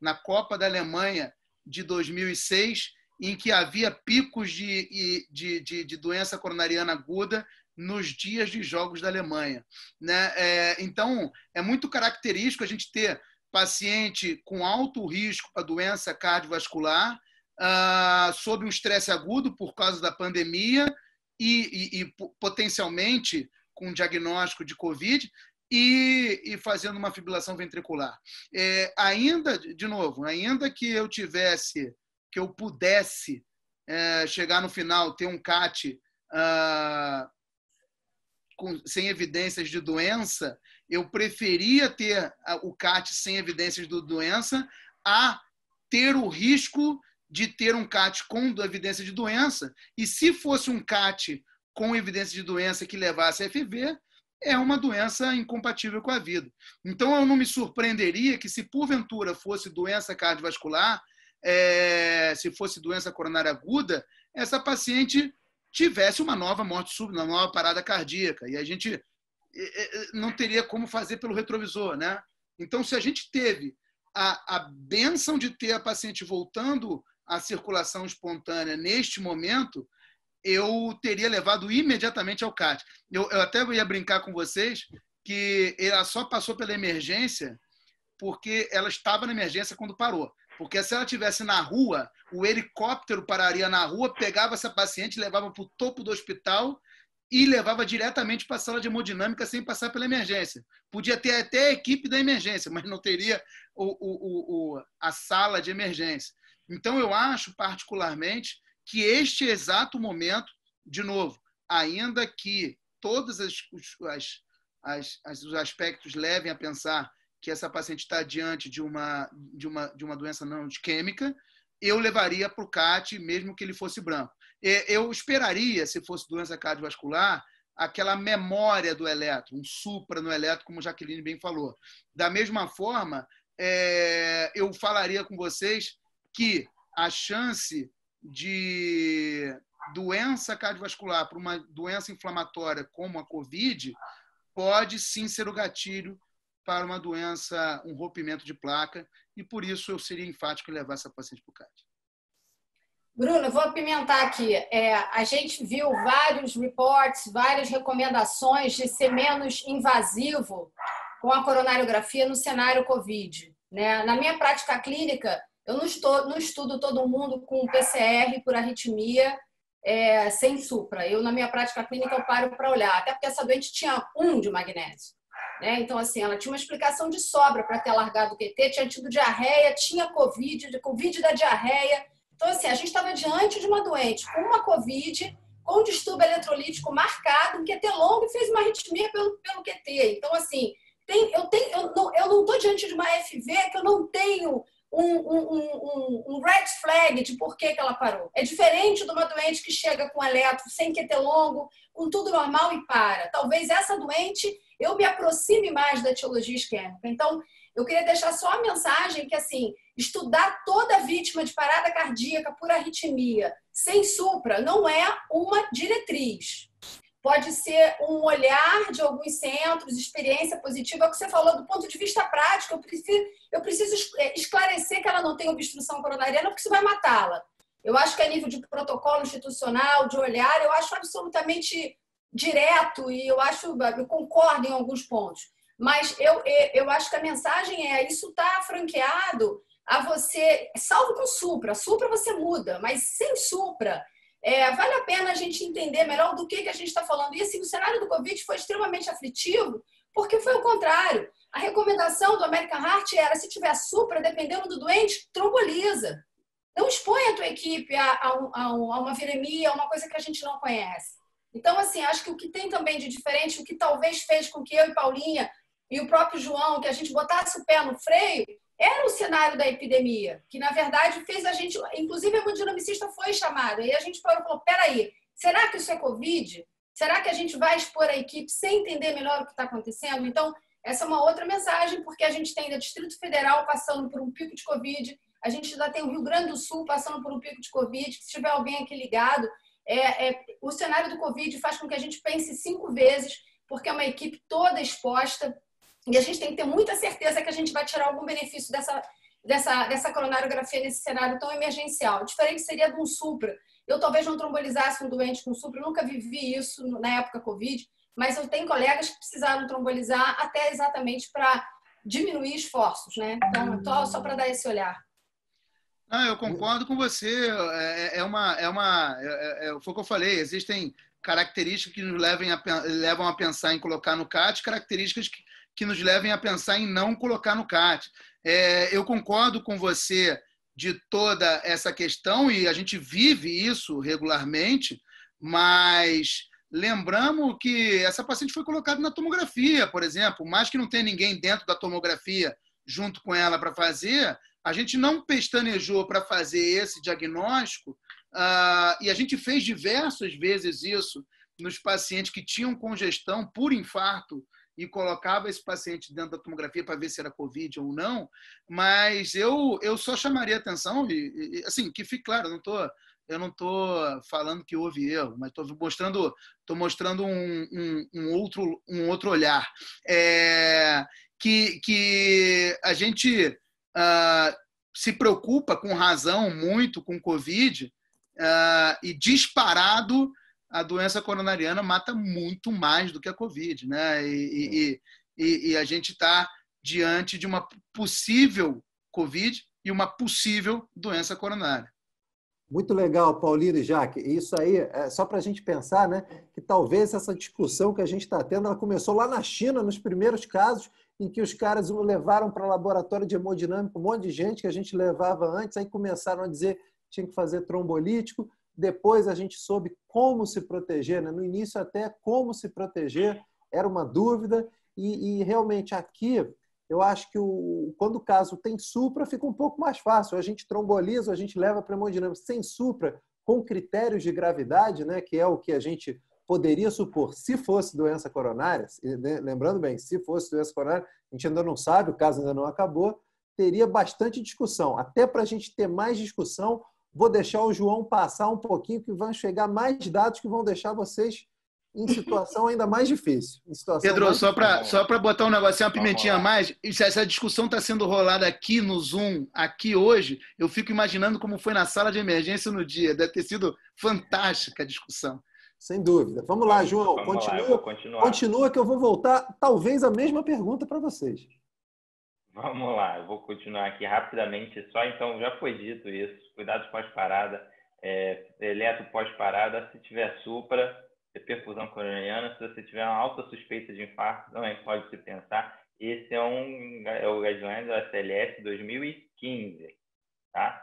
na Copa da Alemanha de 2006, em que havia picos de doença coronariana aguda nos dias de jogos da Alemanha, né? Então, é muito característico a gente ter paciente com alto risco para doença cardiovascular, sob um estresse agudo por causa da pandemia e potencialmente com diagnóstico de Covid e fazendo uma fibrilação ventricular. Ainda que eu pudesse chegar no final, ter um CAT sem evidências de doença, eu preferia ter o CAT sem evidências de doença a ter o risco de ter um CAT com evidência de doença, e se fosse um CAT com evidência de doença que levasse a FV, é uma doença incompatível com a vida. Então, eu não me surpreenderia que, se porventura fosse doença cardiovascular, se fosse doença coronária aguda, essa paciente tivesse uma nova morte súbita, uma nova parada cardíaca, e a gente não teria como fazer pelo retrovisor, né? Então, se a gente teve a bênção de ter a paciente voltando à circulação espontânea neste momento, eu teria levado imediatamente ao CAT. Eu até ia brincar com vocês que ela só passou pela emergência porque ela estava na emergência quando parou. Porque se ela estivesse na rua, o helicóptero pararia na rua, pegava essa paciente, levava para o topo do hospital e levava diretamente para a sala de hemodinâmica sem passar pela emergência. Podia ter até a equipe da emergência, mas não teria a sala de emergência. Então, eu acho particularmente que este exato momento, de novo, ainda que todos os aspectos levem a pensar que essa paciente está diante de uma doença não isquêmica, eu levaria para o CAT, mesmo que ele fosse branco. Eu esperaria, se fosse doença cardiovascular, aquela memória do eletro, um supra no eletro, como Jaqueline bem falou. Da mesma forma, eu falaria com vocês que a chance de doença cardiovascular para uma doença inflamatória como a COVID pode sim ser o gatilho para uma doença, um rompimento de placa, e por isso eu seria enfático em levar essa paciente para o CAT. Bruno, eu vou apimentar aqui. A gente viu vários reports, várias recomendações de ser menos invasivo com a coronariografia no cenário COVID, né? Na minha prática clínica, eu não estudo todo mundo com PCR por arritmia sem supra. Na minha prática clínica, eu paro para olhar, até porque essa doente tinha 1 de magnésio, né? Então, assim, ela tinha uma explicação de sobra para ter largado o QT, tinha tido diarreia, tinha COVID da diarreia. Então, assim, a gente estava diante de uma doente com uma COVID, com distúrbio eletrolítico marcado, um QT longo, e fez uma arritmia pelo QT. Então, assim, eu não estou diante de uma FV que eu não tenho um red flag de por que ela parou. É diferente de uma doente que chega com eletro, sem QT longo, com tudo normal e para. Talvez essa doente eu me aproxime mais da etiologia isquêmica. Então, eu queria deixar só a mensagem que, assim, estudar toda vítima de parada cardíaca por arritmia sem supra não é uma diretriz. Pode ser um olhar de alguns centros, experiência positiva, é o que você falou do ponto de vista prático. Eu preciso esclarecer que ela não tem obstrução coronariana, porque isso vai matá-la. Eu acho que a nível de protocolo institucional, de olhar, eu acho absolutamente direto e eu concordo em alguns pontos. Mas eu acho que a mensagem isso está franqueado a você, salvo com supra. Supra você muda, mas sem supra, vale a pena a gente entender melhor do que a gente está falando. E assim, o cenário do Covid foi extremamente aflitivo, porque foi o contrário. A recomendação do American Heart era, se tiver supra, dependendo do doente, tromboliza. Não expõe a tua equipe a uma viremia, a uma coisa que a gente não conhece. Então, assim, acho que o que tem também de diferente, o que talvez fez com que eu e Paulinha e o próprio João, que a gente botasse o pé no freio, era o cenário da epidemia, que, na verdade, fez a gente... Inclusive, a hemodinamicista foi chamada. E a gente falou, peraí, será que isso é Covid? Será que a gente vai expor a equipe sem entender melhor o que está acontecendo? Então, essa é uma outra mensagem, porque a gente tem ainda Distrito Federal passando por um pico de Covid, a gente ainda tem o Rio Grande do Sul passando por um pico de Covid, que se tiver alguém aqui ligado, o cenário do Covid faz com que a gente pense 5 vezes, porque é uma equipe toda exposta, e a gente tem que ter muita certeza que a gente vai tirar algum benefício dessa coronariografia nesse cenário tão emergencial. Diferente seria de um supra. Eu talvez não trombolizasse um doente com supra, eu nunca vivi isso na época Covid, mas eu tenho colegas que precisaram trombolizar até exatamente para diminuir esforços, né? Então, só para dar esse olhar. Não, eu concordo com você. Foi o que eu falei. Existem características que nos levam a pensar em colocar no CAT, características que nos levem a pensar em não colocar no CAT. Eu concordo com você de toda essa questão e a gente vive isso regularmente, mas lembramos que essa paciente foi colocada na tomografia, por exemplo, mais que não tenha ninguém dentro da tomografia junto com ela para fazer, a gente não pestanejou para fazer esse diagnóstico e a gente fez diversas vezes isso nos pacientes que tinham congestão por infarto e colocava esse paciente dentro da tomografia para ver se era Covid ou não, mas eu só chamaria atenção, e assim, que fique claro, eu não estou falando que houve erro, mas estou mostrando um outro olhar. Que a gente se preocupa com razão muito com Covid e disparado a doença coronariana mata muito mais do que a Covid, né? E a gente está diante de uma possível Covid e uma possível doença coronária. Muito legal, Paulino e Jaque. Isso aí é só para a gente pensar, né? Que talvez essa discussão que a gente está tendo, ela começou lá na China, nos primeiros casos, em que os caras levaram para laboratório de hemodinâmica um monte de gente que a gente levava antes, aí começaram a dizer que tinha que fazer trombolítico. Depois a gente soube como se proteger, né? No início até como se proteger era uma dúvida e realmente aqui eu acho que quando o caso tem supra fica um pouco mais fácil. A gente tromboliza, a gente leva para hemodinâmica sem supra, com critérios de gravidade, né? Que é o que a gente poderia supor se fosse doença coronária. Lembrando bem, se fosse doença coronária, a gente ainda não sabe, o caso ainda não acabou, teria bastante discussão. Até para a gente ter mais discussão, vou deixar o João passar um pouquinho, que vão chegar mais dados que vão deixar vocês em situação ainda mais difícil. Pedro, só para botar um negocinho, uma pimentinha a mais, se essa discussão está sendo rolada aqui no Zoom, aqui hoje, eu fico imaginando como foi na sala de emergência no dia. Deve ter sido fantástica a discussão. Sem dúvida. Vamos lá, João. Continua que eu vou voltar, talvez, a mesma pergunta para vocês. Vamos lá, eu vou continuar aqui rapidamente. Só então, já foi dito isso. Cuidados pós-parada, eletro pós-parada, se tiver supra, perfusão coronariana, se você tiver uma alta suspeita de infarto, também pode se pensar. Esse é o guideline do SLS 2015, tá?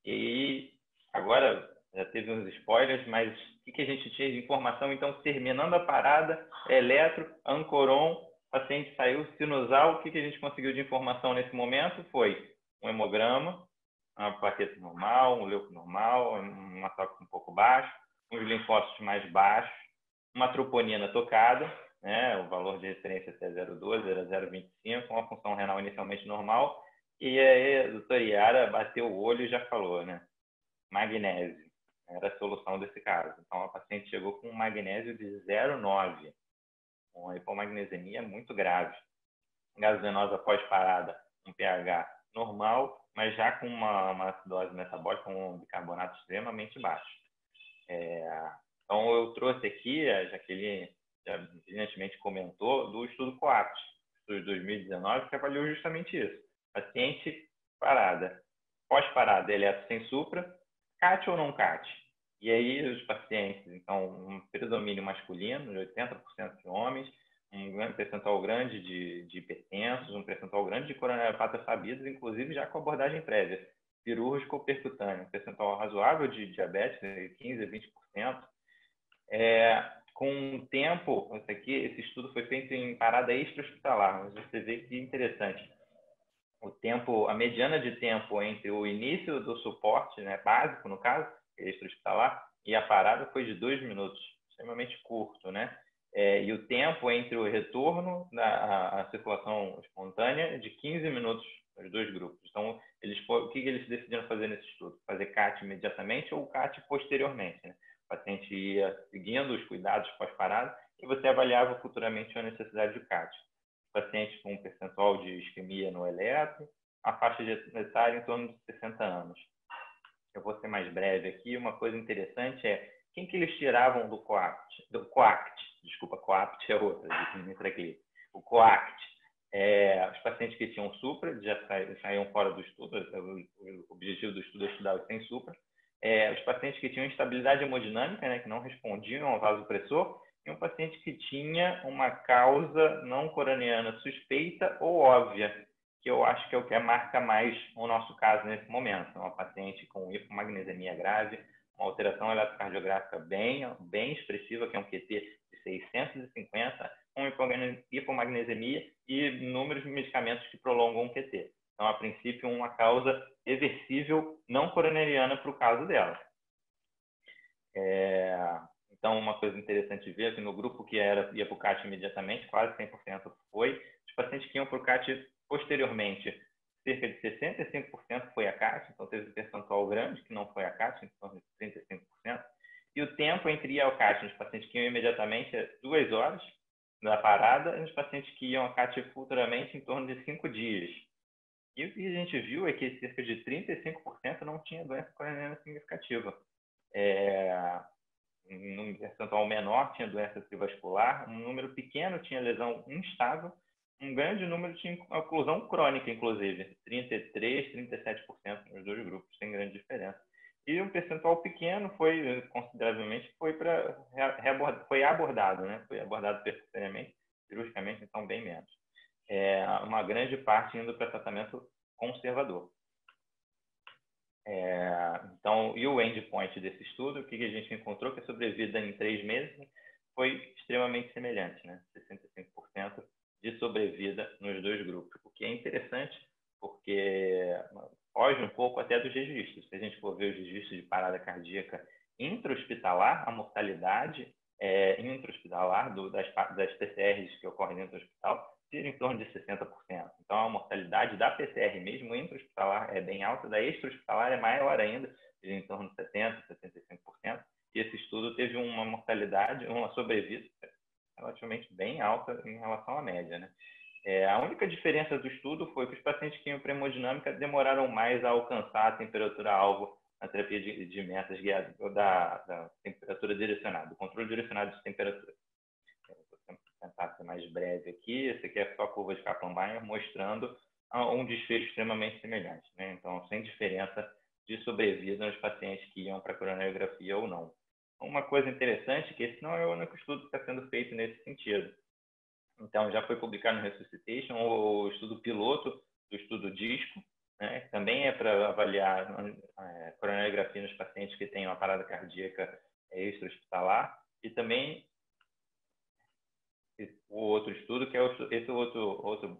E agora já teve uns spoilers, mas o que a gente tinha de informação? Então, terminando a parada, eletro, ancoron, paciente saiu sinusal. O que a gente conseguiu de informação nesse momento foi um hemograma, uma plaqueta normal, um leuco normal, uma toque um pouco baixo, uns linfócitos mais baixos, uma troponina tocada, né, o valor de referência até 0,12, era 0,25, uma função renal inicialmente normal, e aí a doutora Yara bateu o olho e já falou, né, magnésio, era a solução desse caso. Então, a paciente chegou com um magnésio de 0,9, uma hipomagnesemia muito grave. Gás venosa pós-parada, um pH normal, mas já com uma acidose metabólica, com um bicarbonato extremamente baixo. Então, eu trouxe aqui, a Jaqueline já brilhantemente comentou, do estudo COAPT, estudo de 2019, que avaliou justamente isso. Paciente parada, pós-parada, eletro sem supra, CAT ou não CAT? E aí os pacientes, então, um predomínio masculino, de 80% de homens, um percentual grande de hipertensos, um percentual grande de coronariopatas sabidos, inclusive já com abordagem prévia, cirúrgico ou percutâneo, um percentual razoável de diabetes, 15% a 20%. Com o tempo, esse estudo foi feito em parada extra-hospitalar, mas você vê que interessante. A mediana de tempo entre o início do suporte, né, básico no caso, extra-hospitalar, e a parada foi de 2 minutos, extremamente curto, né? E o tempo entre o retorno à circulação espontânea de 15 minutos nos 2 grupos. Então, o que eles decidiram fazer nesse estudo? Fazer CAT imediatamente ou CAT posteriormente, né? O paciente ia seguindo os cuidados pós-parada e você avaliava futuramente a necessidade de CAT. Pacientes com um percentual de isquemia no eletro, a faixa etária em torno de 60 anos. Eu vou ser mais breve aqui. Uma coisa interessante é quem que eles tiravam do COACT. Desculpa, COAPT é outra, de nitraclírico. O COACT, os pacientes que tinham supra, já saíam fora do estudo, o objetivo do estudo é estudar os sem supra. Os pacientes que tinham instabilidade hemodinâmica, né, que não respondiam ao vasopressor, e um paciente que tinha uma causa não coronariana suspeita ou óbvia, que eu acho que é o que marca mais o nosso caso nesse momento. Uma paciente com hipomagnesemia grave, uma alteração eletrocardiográfica bem expressiva, que é um QT de 650, com hipomagnesemia e números de medicamentos que prolongam o QT. Então, a princípio, uma causa reversível não coronariana para o caso dela. Então, uma coisa interessante de ver é que no grupo que ia para o CAT imediatamente, quase 100% foi. Os pacientes que iam para o CAT posteriormente, cerca de 65% foi a CAT, então teve um percentual grande que não foi a CAT, em torno de 35%. E o tempo entre ir ao CAT nos pacientes que iam imediatamente é 2 horas da parada, e nos pacientes que iam ao CAT futuramente em torno de 5 dias. E o que a gente viu é que cerca de 35% não tinha doença coronariana significativa. Um percentual menor tinha doença cerebrovascular, um número pequeno tinha lesão instável, um grande número tinha oclusão crônica, inclusive, 33%, 37% nos 2 grupos, sem grande diferença. E um percentual pequeno foi, consideravelmente, foi abordado, né? Foi abordado percutâneamente, cirurgicamente, então bem menos. Uma grande parte indo para tratamento conservador. Então, e o endpoint desse estudo, o que a gente encontrou, que a sobrevida em 3 meses foi extremamente semelhante, né? 65% de sobrevida nos 2 grupos, o que é interessante, porque foge um pouco até dos registros. Se a gente for ver os registros de parada cardíaca intra-hospitalar, a mortalidade intra-hospitalar das PCRs que ocorrem dentro do hospital gira em torno de 60%. Então, a mortalidade da PCR mesmo intra-hospitalar é bem alta, da extra-hospitalar é maior ainda, gira em torno de 70%, 75%. E esse estudo teve uma mortalidade, uma sobrevida relativamente bem alta em relação à média, né? A única diferença do estudo foi que os pacientes que tinham hemodinâmica demoraram mais a alcançar a temperatura-alvo na terapia de metas guiadas da temperatura direcionada, do controle direcionado de temperatura. Vou tentar ser mais breve aqui. Esse aqui é só a curva de Kaplan-Meier mostrando um desfecho extremamente semelhante, né? Então, sem diferença de sobrevida nos pacientes que iam para a coronariografia ou não. Uma coisa interessante é que esse não é o único estudo que está sendo feito nesse sentido. Então, já foi publicado no Resuscitation o estudo piloto do estudo DISCO, né? Que também é para avaliar coronariografia nos pacientes que têm uma parada cardíaca extra-hospitalar. E também o outro estudo, que é outra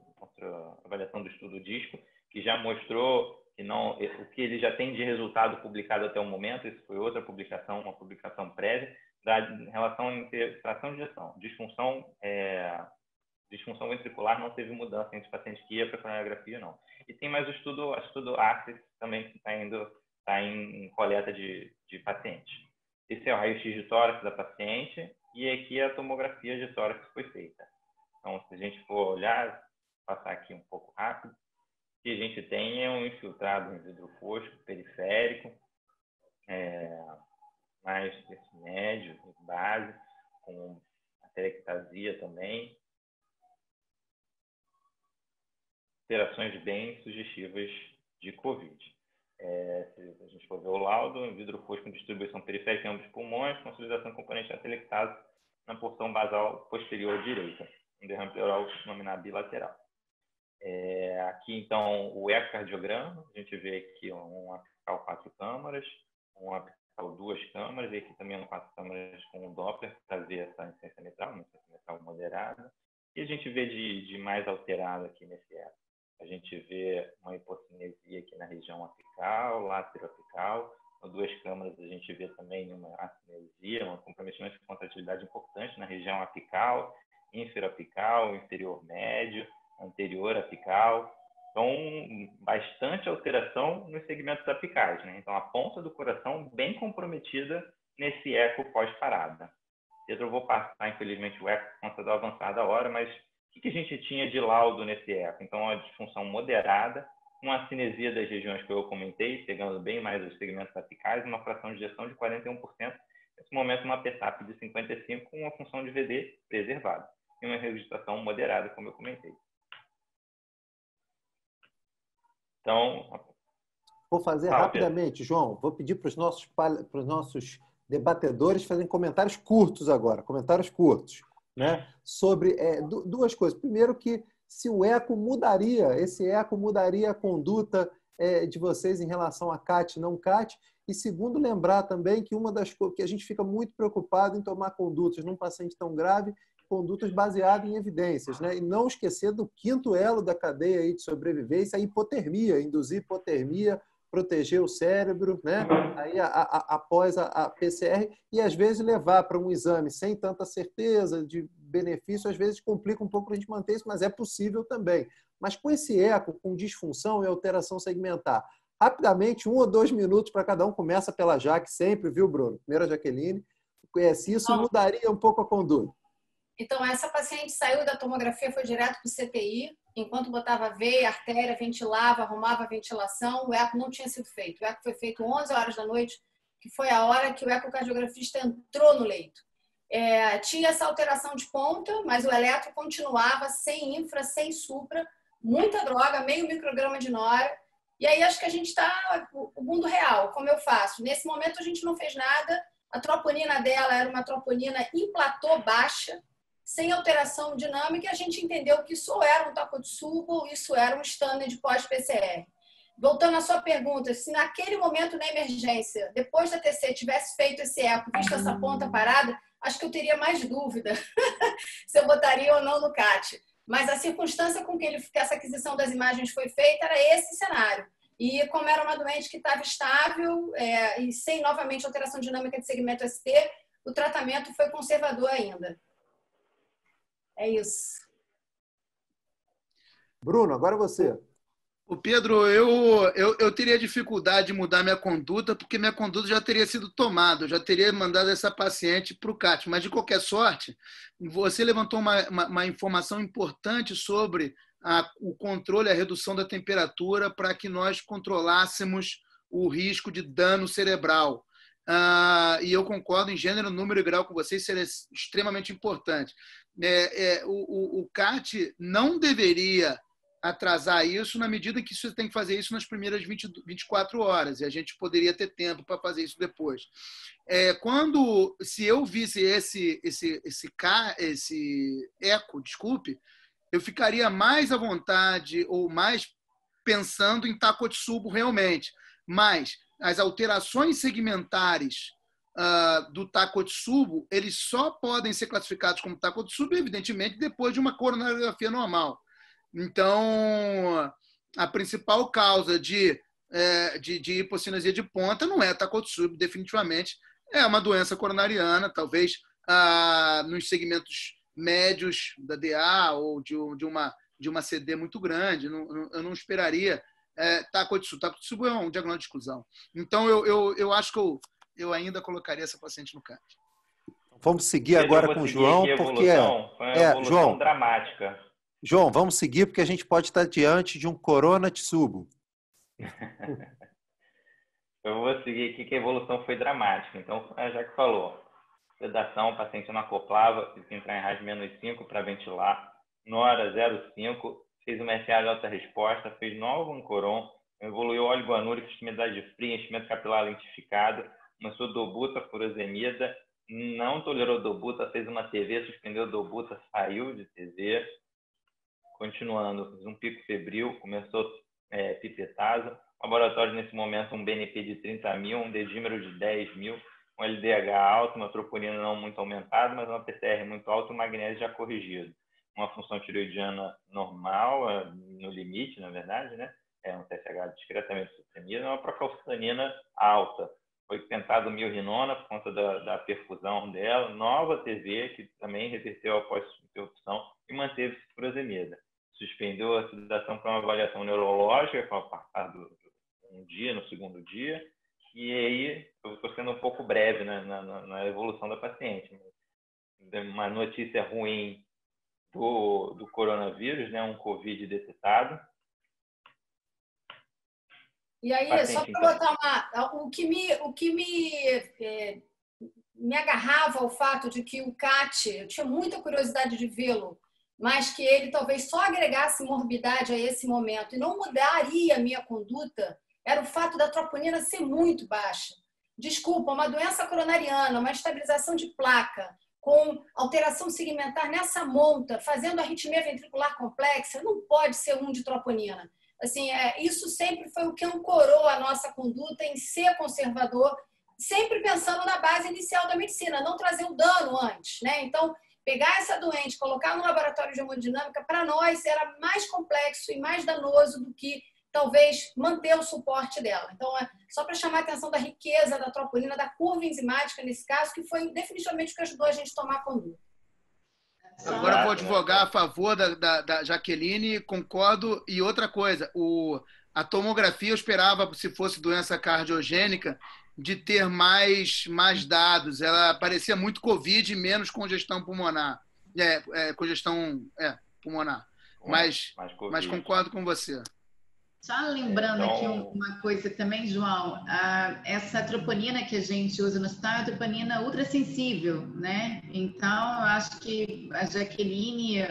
avaliação do estudo DISCO, que já mostrou que o que ele já tem de resultado publicado até o momento, isso foi outra publicação, uma publicação prévia, da relação entre fração de ejeção, disfunção ventricular não teve mudança entre os pacientes que iam para a coronariografia, não. E tem mais o estudo ACCESS também, que está em coleta de pacientes. Esse é o raio-x de tórax da paciente e aqui é a tomografia de tórax que foi feita. Então, se a gente for olhar, passar aqui um pouco rápido, o que a gente tem é um infiltrado em vidro fosco periférico, mais médio, base, com atelectasia também. Alterações bem sugestivas de COVID. Se a gente for ver o laudo, vidro fosco com distribuição periférica em ambos os pulmões, consolidação componente atelectado na porção basal posterior direita, um derrame pleural nominado bilateral. Aqui, então, o ecocardiograma, a gente vê aqui um apical 4 câmaras, um apical 2 câmaras, e aqui também 4 câmaras com o Doppler, para ver essa incidência mitral, uma incidência mitral moderada. E a gente vê de mais alterado aqui nesse eco. A gente vê uma hipocinesia aqui na região apical, lateroapical. Nas 2 câmaras a gente vê também uma acinesia, um comprometimento de contratilidade importante na região apical, inferoapical, inferior médio, anterior apical. Então, bastante alteração nos segmentos apicais, né? Então, a ponta do coração bem comprometida nesse eco pós-parada. Pedro, eu vou passar, infelizmente, o eco por conta da avançada hora, mas o que a gente tinha de laudo nesse eco? Então, a disfunção moderada, uma cinesia das regiões que eu comentei, pegando bem mais os segmentos apicais, uma fração de ejeção de 41%, nesse momento uma PSAP de 55% com uma função de VD preservada e uma regurgitação moderada, como eu comentei. Então, vou fazer rapidamente, João. Vou pedir para os nossos debatedores fazerem comentários curtos agora, comentários curtos, né? Sobre 2 coisas. Primeiro, que se o eco mudaria, esse eco mudaria a conduta de vocês em relação a CAT e não CAT. E segundo, lembrar também que uma das coisas que a gente fica muito preocupado em tomar condutas num paciente tão grave, condutas baseadas em evidências, né? E não esquecer do 5º elo da cadeia aí de sobrevivência, a hipotermia, induzir hipotermia, proteger o cérebro, né? Aí após a PCR, e às vezes levar para um exame sem tanta certeza de benefício, às vezes complica um pouco para a gente manter isso, mas é possível também. Mas com esse eco, com disfunção e alteração segmentar, rapidamente, 1 ou 2 minutos para cada um, começa pela Jaque sempre, viu, Bruno? Primeiro a Jaqueline, se isso mudaria um pouco a conduta. Então, essa paciente saiu da tomografia, foi direto para o CTI, enquanto botava veia, artéria, ventilava, arrumava a ventilação, o eco não tinha sido feito. O eco foi feito 11 horas da noite, que foi a hora que o ecocardiografista entrou no leito. Tinha essa alteração de ponta, mas o eletro continuava sem infra, sem supra, muita droga, meio micrograma de nora. E aí acho que a gente está o mundo real, como eu faço. Nesse momento a gente não fez nada, a troponina dela era uma troponina em platô baixa, sem alteração dinâmica, e a gente entendeu que isso era um Takotsubo, isso era um standard pós-PCR. Voltando à sua pergunta, se naquele momento na emergência, depois da TC, tivesse feito esse eco, visto essa ponta parada, acho que eu teria mais dúvida se eu botaria ou não no CAT. Mas a circunstância com que essa aquisição das imagens foi feita era esse cenário. E como era uma doente que estava estável e sem novamente alteração dinâmica de segmento ST, o tratamento foi conservador ainda. É isso. Bruno, agora você. O Pedro, eu teria dificuldade de mudar minha conduta, porque minha conduta já teria sido tomada, eu já teria mandado essa paciente para o CAT. Mas, de qualquer sorte, você levantou uma informação importante sobre o controle, a redução da temperatura, para que nós controlássemos o risco de dano cerebral. E eu concordo em gênero, número e grau com vocês, seria extremamente importante. O CAT não deveria atrasar isso na medida que você tem que fazer isso nas primeiras 24 horas, e a gente poderia ter tempo para fazer isso depois. Se eu visse esse eco, eu ficaria mais à vontade ou mais pensando em Takotsubo realmente, mas as alterações segmentares do Takotsubo, eles só podem ser classificados como Takotsubo, evidentemente, depois de uma coronariografia normal. Então, a principal causa de hipocinesia de ponta não é Takotsubo, definitivamente, é uma doença coronariana, talvez nos segmentos médios da DA ou de uma CD muito grande. Eu não esperaria Takotsubo. Takotsubo é um diagnóstico de exclusão. Então, eu acho que eu ainda colocaria essa paciente no CAT. Vamos seguir agora com o João, porque foi uma evolução João, dramática. João, vamos seguir porque a gente pode estar diante de um Coronatsubo. Eu vou seguir aqui que a evolução foi dramática. Então, já que falou, sedação, o paciente não acoplava, teve que entrar em RAS -5 para ventilar, nora 0,5, fez uma SA de alta resposta, fez novo Ancoron, evoluiu oligoanúrico, extremidade fria, enchimento capilar lentificado, começou dobuta, furosemida, não tolerou dobuta, fez uma TV, suspendeu dobuta, saiu de TV, continuando, fez um pico febril, começou pipetasa, laboratório nesse momento um BNP de 30 mil, um dedímero de 10 mil, um LDH alto, uma troponina não muito aumentada, mas uma PCR muito alta e um magnésio já corrigido. Uma função tireoidiana normal, no limite, na verdade, né? Um TSH discretamente suprimido, uma procalcitonina alta. Foi tentado milrinona por conta da perfusão dela, nova TV, que também reverteu após interrupção e manteve-se furosemida. Suspendeu a sedação para uma avaliação neurológica, com a passar um dia, no segundo dia, e aí eu estou sendo um pouco breve na evolução da paciente. Uma notícia ruim do coronavírus, né, um Covid detectado. E aí, paciente, só para botar o que me agarrava ao fato de que o CAT, eu tinha muita curiosidade de vê-lo, mas que ele talvez só agregasse morbidade a esse momento e não mudaria a minha conduta, era o fato da troponina ser muito baixa. Desculpa, uma doença coronariana, uma estabilização de placa, com alteração segmentar nessa monta, fazendo arritmia ventricular complexa, não pode ser um de troponina. Assim, isso sempre foi o que ancorou a nossa conduta em ser conservador, sempre pensando na base inicial da medicina, não trazer o dano antes, né? Então, pegar essa doente, colocar no laboratório de hemodinâmica, para nós era mais complexo e mais danoso do que talvez manter o suporte dela. Então, só para chamar a atenção da riqueza da troponina, da curva enzimática nesse caso, que foi definitivamente o que ajudou a gente a tomar a conduta. Agora eu vou advogar a favor da Jaqueline, concordo. E outra coisa, a tomografia eu esperava, se fosse doença cardiogênica, de ter mais dados. Ela parecia muito Covid e menos congestão pulmonar. Congestão pulmonar. Mas concordo com você. Só lembrando aqui uma coisa também, João, essa troponina que a gente usa no hospital é uma troponina ultrassensível, né? Então, eu acho que a Jaqueline,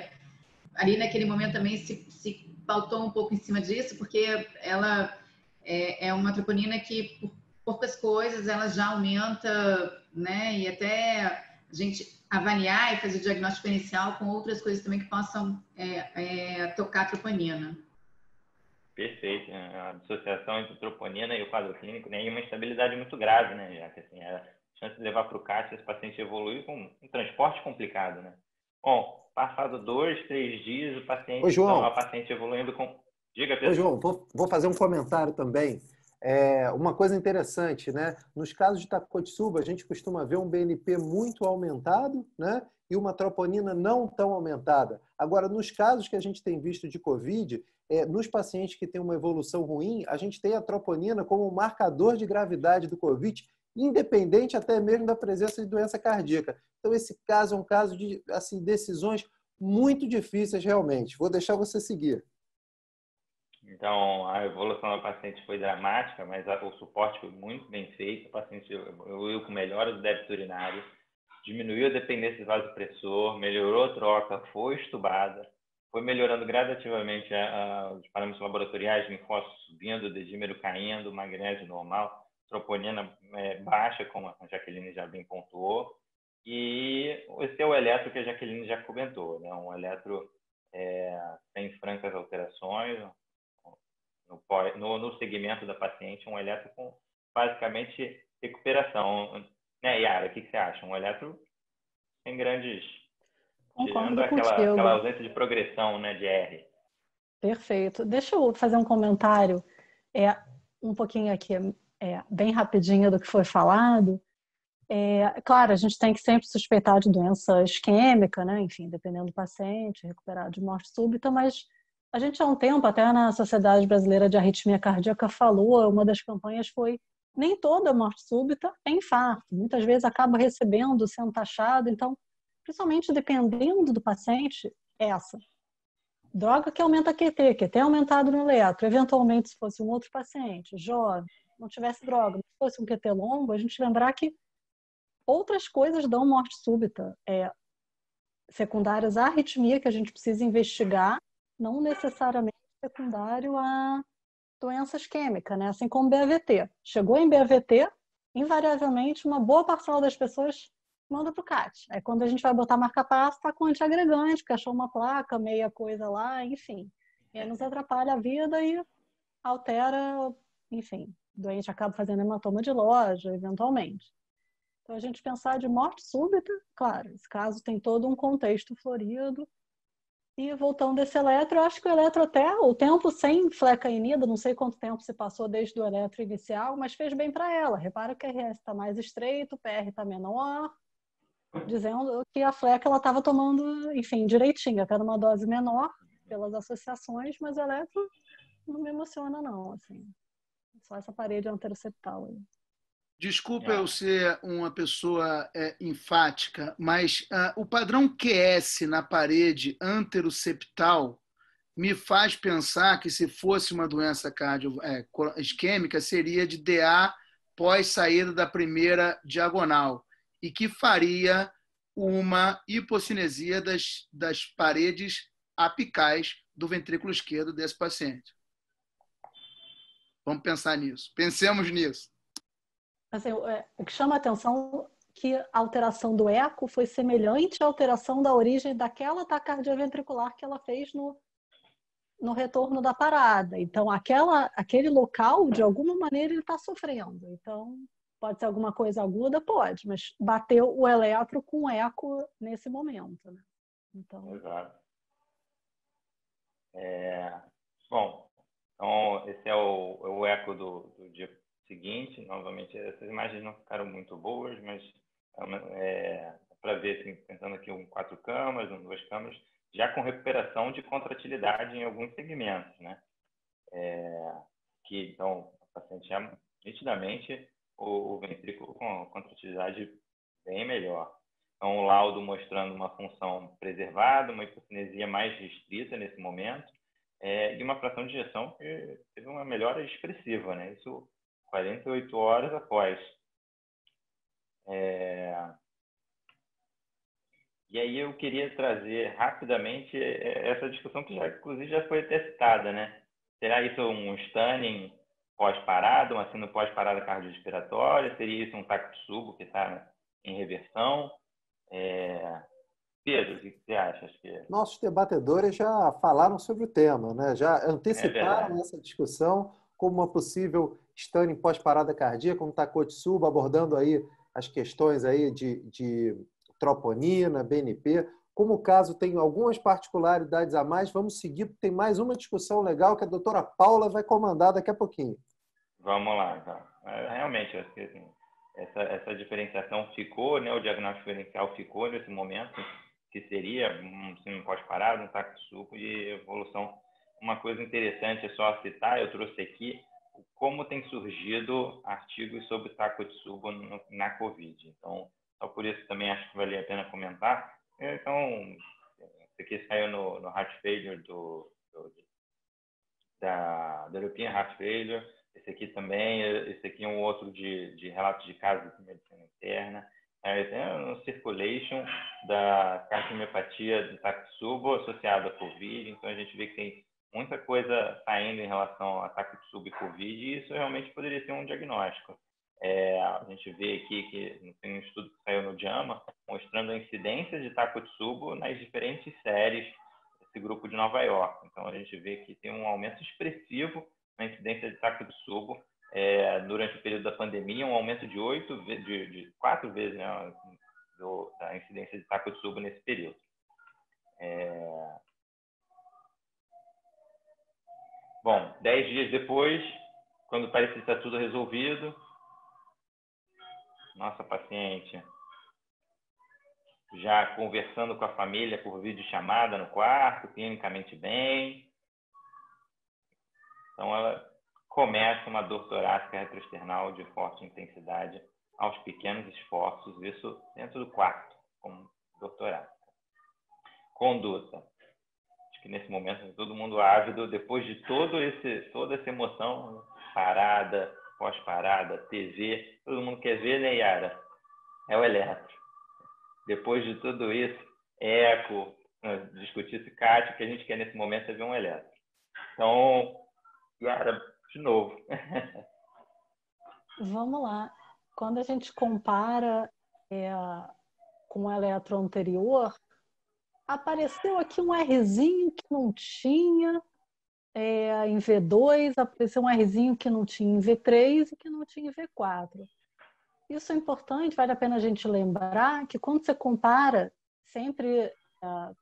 ali naquele momento também se pautou um pouco em cima disso, porque ela é uma troponina que, por poucas coisas, ela já aumenta, né? E até a gente avaliar e fazer o diagnóstico inicial com outras coisas também que possam tocar a troponina. Perfeito. A dissociação entre troponina e o quadro clínico tem uma instabilidade muito grave, né? Já que assim, a chance de levar para o CAT, esse paciente evolui com um transporte complicado, né? Bom, passado 2, 3 dias, o paciente, Ô, João, a paciente evoluindo com... Diga, Pedro. Ô, João, vou fazer um comentário também. Uma coisa interessante, né? Nos casos de Takotsubo, a gente costuma ver um BNP muito aumentado, né? E uma troponina não tão aumentada. Agora, nos casos que a gente tem visto de COVID, nos pacientes que têm uma evolução ruim, a gente tem a troponina como marcador de gravidade do COVID, independente até mesmo da presença de doença cardíaca. Então, esse caso é um caso de decisões muito difíceis, realmente. Vou deixar você seguir. Então, a evolução da paciente foi dramática, mas o suporte foi muito bem feito. O paciente evoluiu com melhora do débito urinário, diminuiu a dependência do vasopressor, melhorou a troca, foi estubada, foi melhorando gradativamente os parâmetros laboratoriais, linfócitos subindo, dedímero caindo, magnésio normal, troponina baixa, como a Jaqueline já bem pontuou, e esse é o eletro que a Jaqueline já comentou, né? Um eletro sem francas alterações, no segmento da paciente, um eletro com basicamente recuperação. Né, Yara, o que você acha? Um eletro sem grandes... Tirando aquela ausência de progressão, né, de R. Perfeito. Deixa eu fazer um comentário um pouquinho aqui, bem rapidinho do que foi falado. Claro, a gente tem que sempre suspeitar de doença isquêmica, né? Enfim, dependendo do paciente, recuperar de morte súbita, mas a gente há um tempo, até na Sociedade Brasileira de Arritmia Cardíaca falou, uma das campanhas foi nem toda morte súbita é infarto. Muitas vezes acaba recebendo, sendo taxado, então, principalmente dependendo do paciente, essa. Droga que aumenta a QT, QT é aumentado no eletro. Eventualmente, se fosse um outro paciente, jovem, não tivesse droga, mas fosse um QT longo, a gente lembrar que outras coisas dão morte súbita. Secundárias à arritmia que a gente precisa investigar, não necessariamente secundário doença isquêmica, né? Assim como BAVT. Chegou em BAVT, invariavelmente, uma boa parcela das pessoas manda para o CAT. Aí quando a gente vai botar marca-passo, está com antiagregante, porque achou uma placa, meia coisa lá, enfim. E aí nos atrapalha a vida e altera, enfim, o doente acaba fazendo hematoma de loja, eventualmente. Então, a gente pensar de morte súbita, claro, esse caso tem todo um contexto florido. E voltando desse eletro, eu acho que o eletro até, o tempo sem flecainida, não sei quanto tempo se passou desde o eletro inicial, mas fez bem para ela. Repara que a RS está mais estreito, o PR está menor, dizendo que a fleca ela estava tomando, enfim, direitinho, até numa dose menor pelas associações, mas o eletro não me emociona não, assim. Só essa parede anteroseptal aí. Desculpa eu ser uma pessoa enfática, mas o padrão QS na parede anteroseptal me faz pensar que se fosse uma doença isquêmica, seria de DA pós saída da primeira diagonal e que faria uma hipocinesia das paredes apicais do ventrículo esquerdo desse paciente. Vamos pensar nisso. Pensemos nisso. Assim, o que chama a atenção é que a alteração do eco foi semelhante à alteração da origem daquela taquicardia ventricular que ela fez no retorno da parada. Então, aquele local, de alguma maneira, ele está sofrendo. Então, pode ser alguma coisa aguda? Pode, mas bateu o eletro com o eco nesse momento. Né? Então... Exato. Bom, então esse é o eco do dia seguinte. Novamente, essas imagens não ficaram muito boas, mas para ver, assim, pensando aqui em 4 câmaras, em 2 câmaras, já com recuperação de contratilidade em alguns segmentos, né? Que então o paciente já nitidamente o ventrículo com contratilidade bem melhor. Então, o laudo mostrando uma função preservada, uma hipocinesia mais restrita nesse momento, e uma fração de ejeção que teve uma melhora expressiva, né? Isso 48 horas após. E aí eu queria trazer rapidamente essa discussão que inclusive já foi até citada, né? Será isso um stunning pós-parada, uma síndrome pós-parada cardiorrespiratória? Seria isso um Takotsubo que está em reversão? Pedro, o que você acha? Acho que... Nossos debatedores já falaram sobre o tema, né? Já anteciparam essa discussão como uma possível stunning pós-parada cardíaca, um Takotsubo, abordando aí as questões aí de troponina, BNP. Como o caso tem algumas particularidades a mais, vamos seguir, tem mais uma discussão legal que a doutora Paula vai comandar daqui a pouquinho. Vamos lá, então. Realmente, eu acho que assim, essa diferenciação ficou, né? O diagnóstico diferencial ficou nesse momento, que seria um síndrome pós-parada, um Takotsubo e evolução. Uma coisa interessante é só citar, eu trouxe aqui como tem surgido artigos sobre Takotsubo na COVID. Então, só por isso também acho que valia a pena comentar. Então, isso aqui saiu no Heart Failure da European Heart Failure. Esse aqui também, esse aqui é um outro de relatos de casos de medicina interna. Tem no Circulation da cardiomiopatia do Takotsubo associado à COVID. Então, a gente vê que tem muita coisa saindo em relação a Takotsubo e COVID, e isso realmente poderia ser um diagnóstico. A gente vê aqui que tem um estudo que saiu no JAMA mostrando a incidência de Takotsubo nas diferentes séries desse grupo de Nova York. Então, a gente vê que tem um aumento expressivo na incidência de Takotsubo durante o período da pandemia, um aumento de 4 vezes, né, da incidência de Takotsubo nesse período. Bom, 10 dias depois, quando parecia estar tudo resolvido, nossa paciente já conversando com a família por videochamada no quarto, clinicamente bem. Então, ela começa uma dor torácica retroesternal de forte intensidade aos pequenos esforços, isso dentro do quarto, como dor torácica. Conduta. Acho que nesse momento todo mundo ávido, depois de toda essa emoção, parada, pós-parada, TV, todo mundo quer ver, né, Yara? É o eletro. Depois de tudo isso, eco, discutir esse CAT, o que a gente quer nesse momento é ver um eletro. Então, Yara, de novo. Vamos lá. Quando a gente compara com o eletro anterior, apareceu aqui um Rzinho que não tinha em V2, apareceu um Rzinho que não tinha em V3 e que não tinha em V4. Isso é importante, vale a pena a gente lembrar que quando você compara, sempre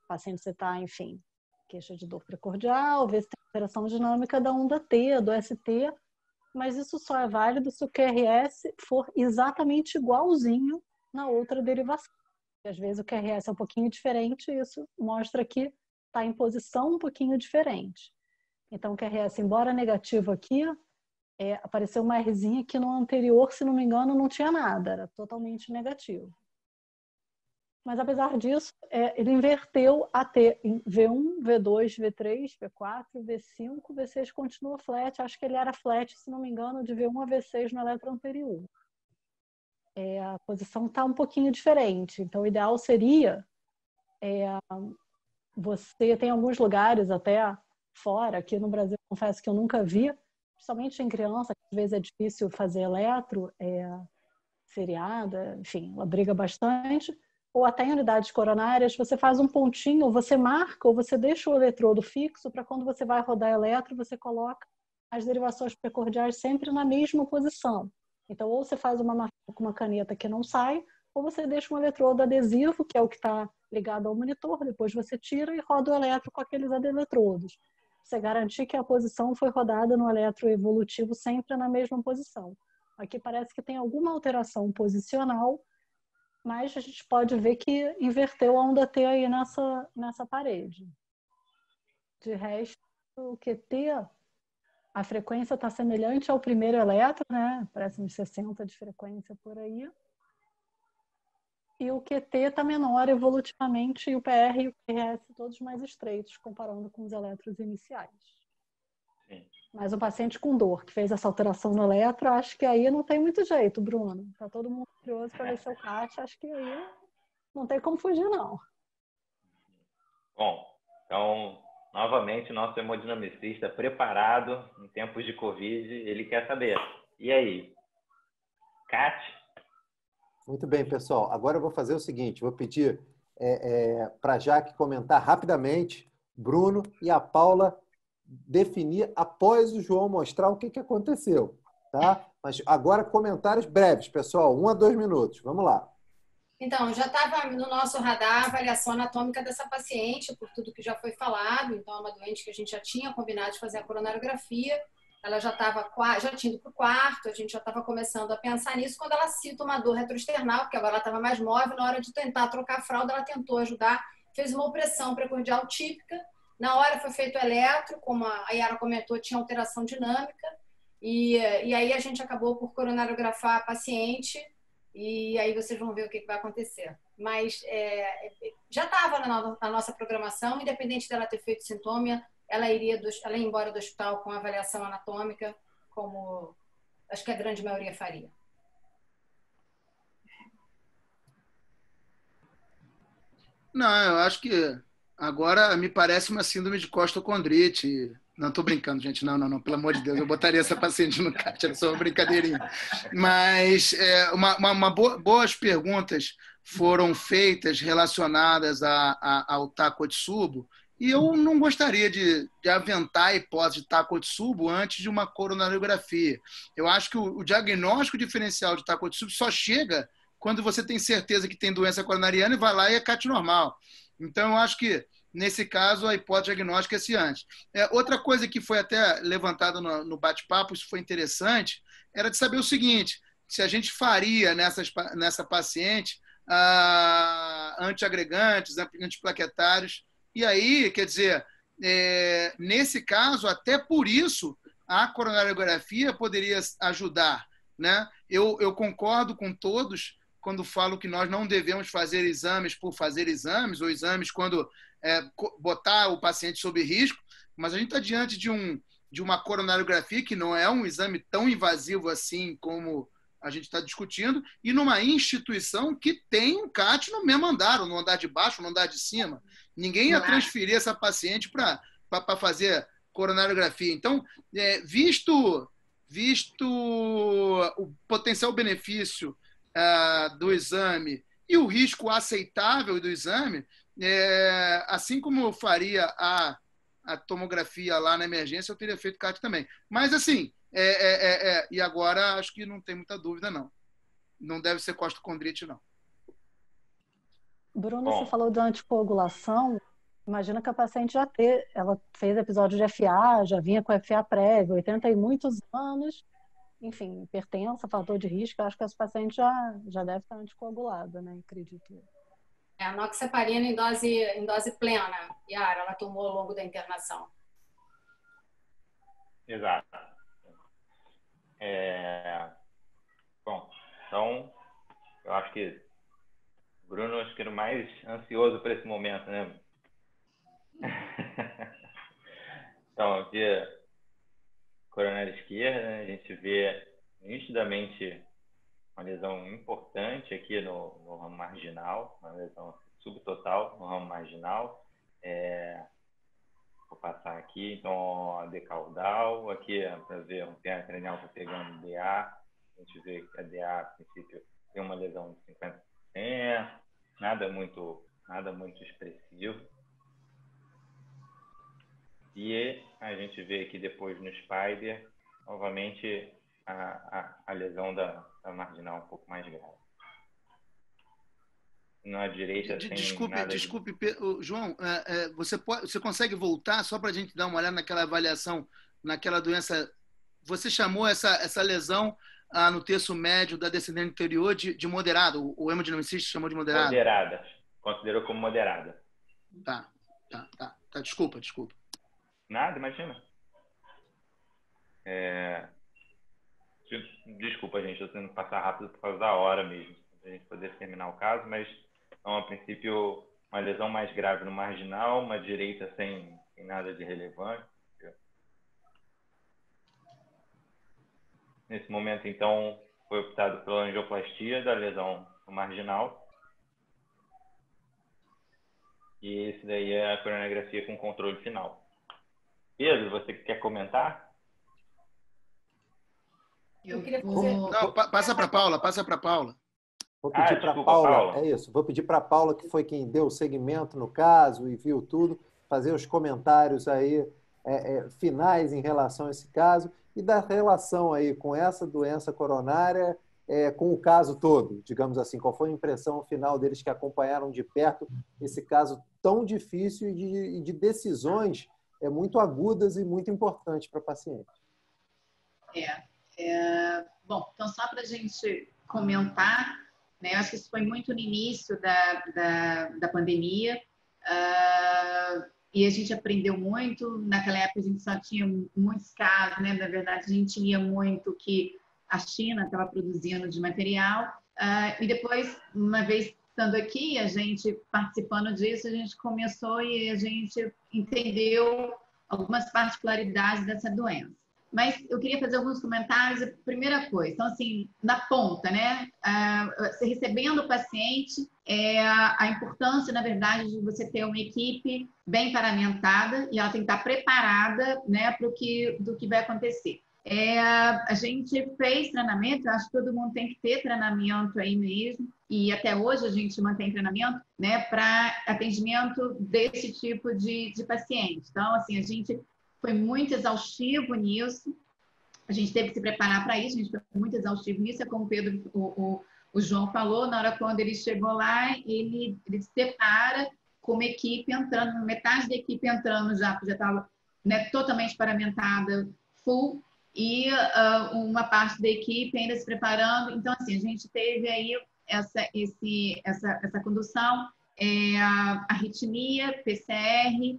paciente você está, enfim, queixa de dor precordial, vê se tem alteração dinâmica da onda T, do ST, mas isso só é válido se o QRS for exatamente igualzinho na outra derivação. E às vezes o QRS é um pouquinho diferente e isso mostra que está em posição um pouquinho diferente. Então o QRS, embora negativo aqui, apareceu uma Rzinha que no anterior, se não me engano, não tinha nada, era totalmente negativo. Mas apesar disso, ele inverteu a T em V1, V2, V3, V4, V5, V6 continua flat. Acho que ele era flat, se não me engano, de V1 a V6 no eletro anterior. A posição está um pouquinho diferente. Então, o ideal seria você tem alguns lugares até fora, aqui no Brasil, confesso que eu nunca vi, principalmente em criança, que às vezes é difícil fazer eletro, seriada, enfim, ela briga bastante. Ou até em unidades coronárias, você faz um pontinho, você marca ou você deixa o eletrodo fixo para quando você vai rodar eletro, você coloca as derivações precordiais sempre na mesma posição. Então, ou você faz uma marca com uma caneta que não sai, ou você deixa um eletrodo adesivo, que é o que está ligado ao monitor, depois você tira e roda o eletro com aqueles eletrodos. Você garantir que a posição foi rodada no eletro evolutivo sempre na mesma posição. Aqui parece que tem alguma alteração posicional, mas a gente pode ver que inverteu a onda T aí nessa parede. De resto, o QT, a frequência está semelhante ao primeiro eletro, né? Parece uns 60 de frequência por aí. E o QT está menor evolutivamente, e o PR e o QRS todos mais estreitos, comparando com os eletros iniciais. Sim. Mas o paciente com dor, que fez essa alteração no eletro, acho que aí não tem muito jeito, Bruno. Está todo mundo curioso para ver seu CAT, acho que aí não tem como fugir, não. Bom, então, novamente, o nosso hemodinamicista preparado em tempos de Covid, ele quer saber. E aí? CAT? Muito bem, pessoal. Agora eu vou fazer o seguinte, vou pedir para a Jaque comentar rapidamente, Bruno e a Paula definir após o João mostrar o que aconteceu, tá? Mas agora comentários breves, pessoal, 1 a 2 minutos. Vamos lá. Então, já estava no nosso radar a avaliação anatômica dessa paciente, por tudo que já foi falado. Então, é uma doente que a gente já tinha combinado de fazer a coronariografia. Ela já tinha ido para o quarto, a gente já estava começando a pensar nisso, quando ela cita uma dor retroesternal, porque agora ela estava mais móvel. Na hora de tentar trocar a fralda, ela tentou ajudar, fez uma opressão precordial típica. Na hora foi feito eletro, como a Yara comentou, tinha alteração dinâmica. E aí a gente acabou por coronariografar a paciente. E aí vocês vão ver o que vai acontecer. Mas já estava na nossa programação, independente dela ter feito sintoma, ela ia embora do hospital com avaliação anatômica, como acho que a grande maioria faria. Não, eu acho que agora me parece uma síndrome de costocondrite. Não, estou brincando, gente. Não. Pelo amor de Deus, eu botaria essa paciente no CAT. Era só uma brincadeirinha. Mas boas perguntas foram feitas relacionadas ao Takotsubo. E eu não gostaria de aventar a hipótese de Takotsubo antes de uma coronariografia. Eu acho que o diagnóstico diferencial de Takotsubo só chega quando você tem certeza que tem doença coronariana e vai lá e é CAT normal. Então, eu acho que, nesse caso, a hipótese diagnóstica é esse antes. Outra coisa que foi até levantada no bate-papo, isso foi interessante, era de saber o seguinte, se a gente faria nessa paciente antiagregantes, antiplaquetários. E aí, quer dizer, nesse caso, até por isso, a coronariografia poderia ajudar, né? Eu concordo com todos quando falo que nós não devemos fazer exames por fazer exames, ou exames quando botar o paciente sob risco, mas a gente está diante de uma coronariografia que não é um exame tão invasivo assim como a gente está discutindo, e numa instituição que tem um CAT no mesmo andar, ou no andar de baixo, ou no andar de cima. Ninguém ia transferir essa paciente para fazer coronariografia. Então, visto o potencial benefício do exame e o risco aceitável do exame, assim como eu faria a tomografia lá na emergência, eu teria feito CAT também. Mas, assim, e agora acho que não tem muita dúvida, não. Não deve ser costocondrite, não. Bruno, você falou de anticoagulação. Imagina que a paciente ela fez episódio de FA, já vinha com FA prévio, 80 e muitos anos, enfim, hipertensa, fator de risco. Eu acho que essa paciente já deve estar anticoagulada, né? Acredito. A noxaparina em dose plena, Yara, ela tomou ao longo da internação. Exato. Bom, então, eu acho que o Bruno acho que era o mais ansioso para esse momento, né? Então, aqui, coronária esquerda, né, a gente vê nitidamente uma lesão importante aqui no ramo marginal, uma lesão subtotal no ramo marginal. Vou passar aqui, então, a decaudal, aqui para ver um pé cranial está pegando DA, a gente vê que a DA, a princípio, tem uma lesão de 50%, nada muito expressivo. E a gente vê aqui depois no Spider, novamente, a lesão da marginal um pouco mais grave. Na direita Desculpe, João, você consegue voltar só para a gente dar uma olhada naquela avaliação, naquela doença? Você chamou essa lesão no terço médio da descendente anterior de moderado, o hemodinamicista chamou de moderado? Moderada, considerou como moderada. Tá, desculpa. Nada, imagina. Desculpa, gente, estou tentando passar rápido por causa da hora mesmo, para a gente poder terminar o caso, mas, então, a princípio, uma lesão mais grave no marginal, uma direita sem nada de relevante. Nesse momento, então, foi optado pela angioplastia da lesão no marginal. E esse daí é a coronariografia com controle final. Pedro, você quer comentar? Eu queria fazer... Não, passa para a Paula. Vou pedir para a Paula, vou pedir para a Paula, que foi quem deu o segmento no caso e viu tudo, fazer os comentários aí finais em relação a esse caso e da relação aí com essa doença coronária com o caso todo, digamos assim. Qual foi a impressão final deles que acompanharam de perto esse caso tão difícil e de decisões muito agudas e muito importantes para a paciente? Bom, então só para a gente comentar, né, eu acho que isso foi muito no início da pandemia, e a gente aprendeu muito. Naquela época a gente só tinha muitos casos, né? Na verdade a gente lia muito que a China estava produzindo de material, e depois, uma vez estando aqui, a gente participando disso, a gente começou e a gente entendeu algumas particularidades dessa doença. Mas eu queria fazer alguns comentários. A primeira coisa, então, assim, na ponta, né? Você recebendo o paciente, a importância, na verdade, de você ter uma equipe bem paramentada e ela tem que estar preparada, né, do que vai acontecer. A gente fez treinamento, eu acho que todo mundo tem que ter treinamento aí mesmo, e até hoje a gente mantém treinamento, né, para atendimento desse tipo de paciente. Então, assim, a gente foi muito exaustivo nisso, a gente teve que se preparar para isso, a gente foi muito exaustivo nisso, é como o Pedro, o João falou, na hora quando ele chegou lá, ele se depara com uma equipe entrando, metade da equipe entrando já estava, né, totalmente paramentada, full, e uma parte da equipe ainda se preparando. Então, assim, a gente teve aí essa condução, arritmia, PCR,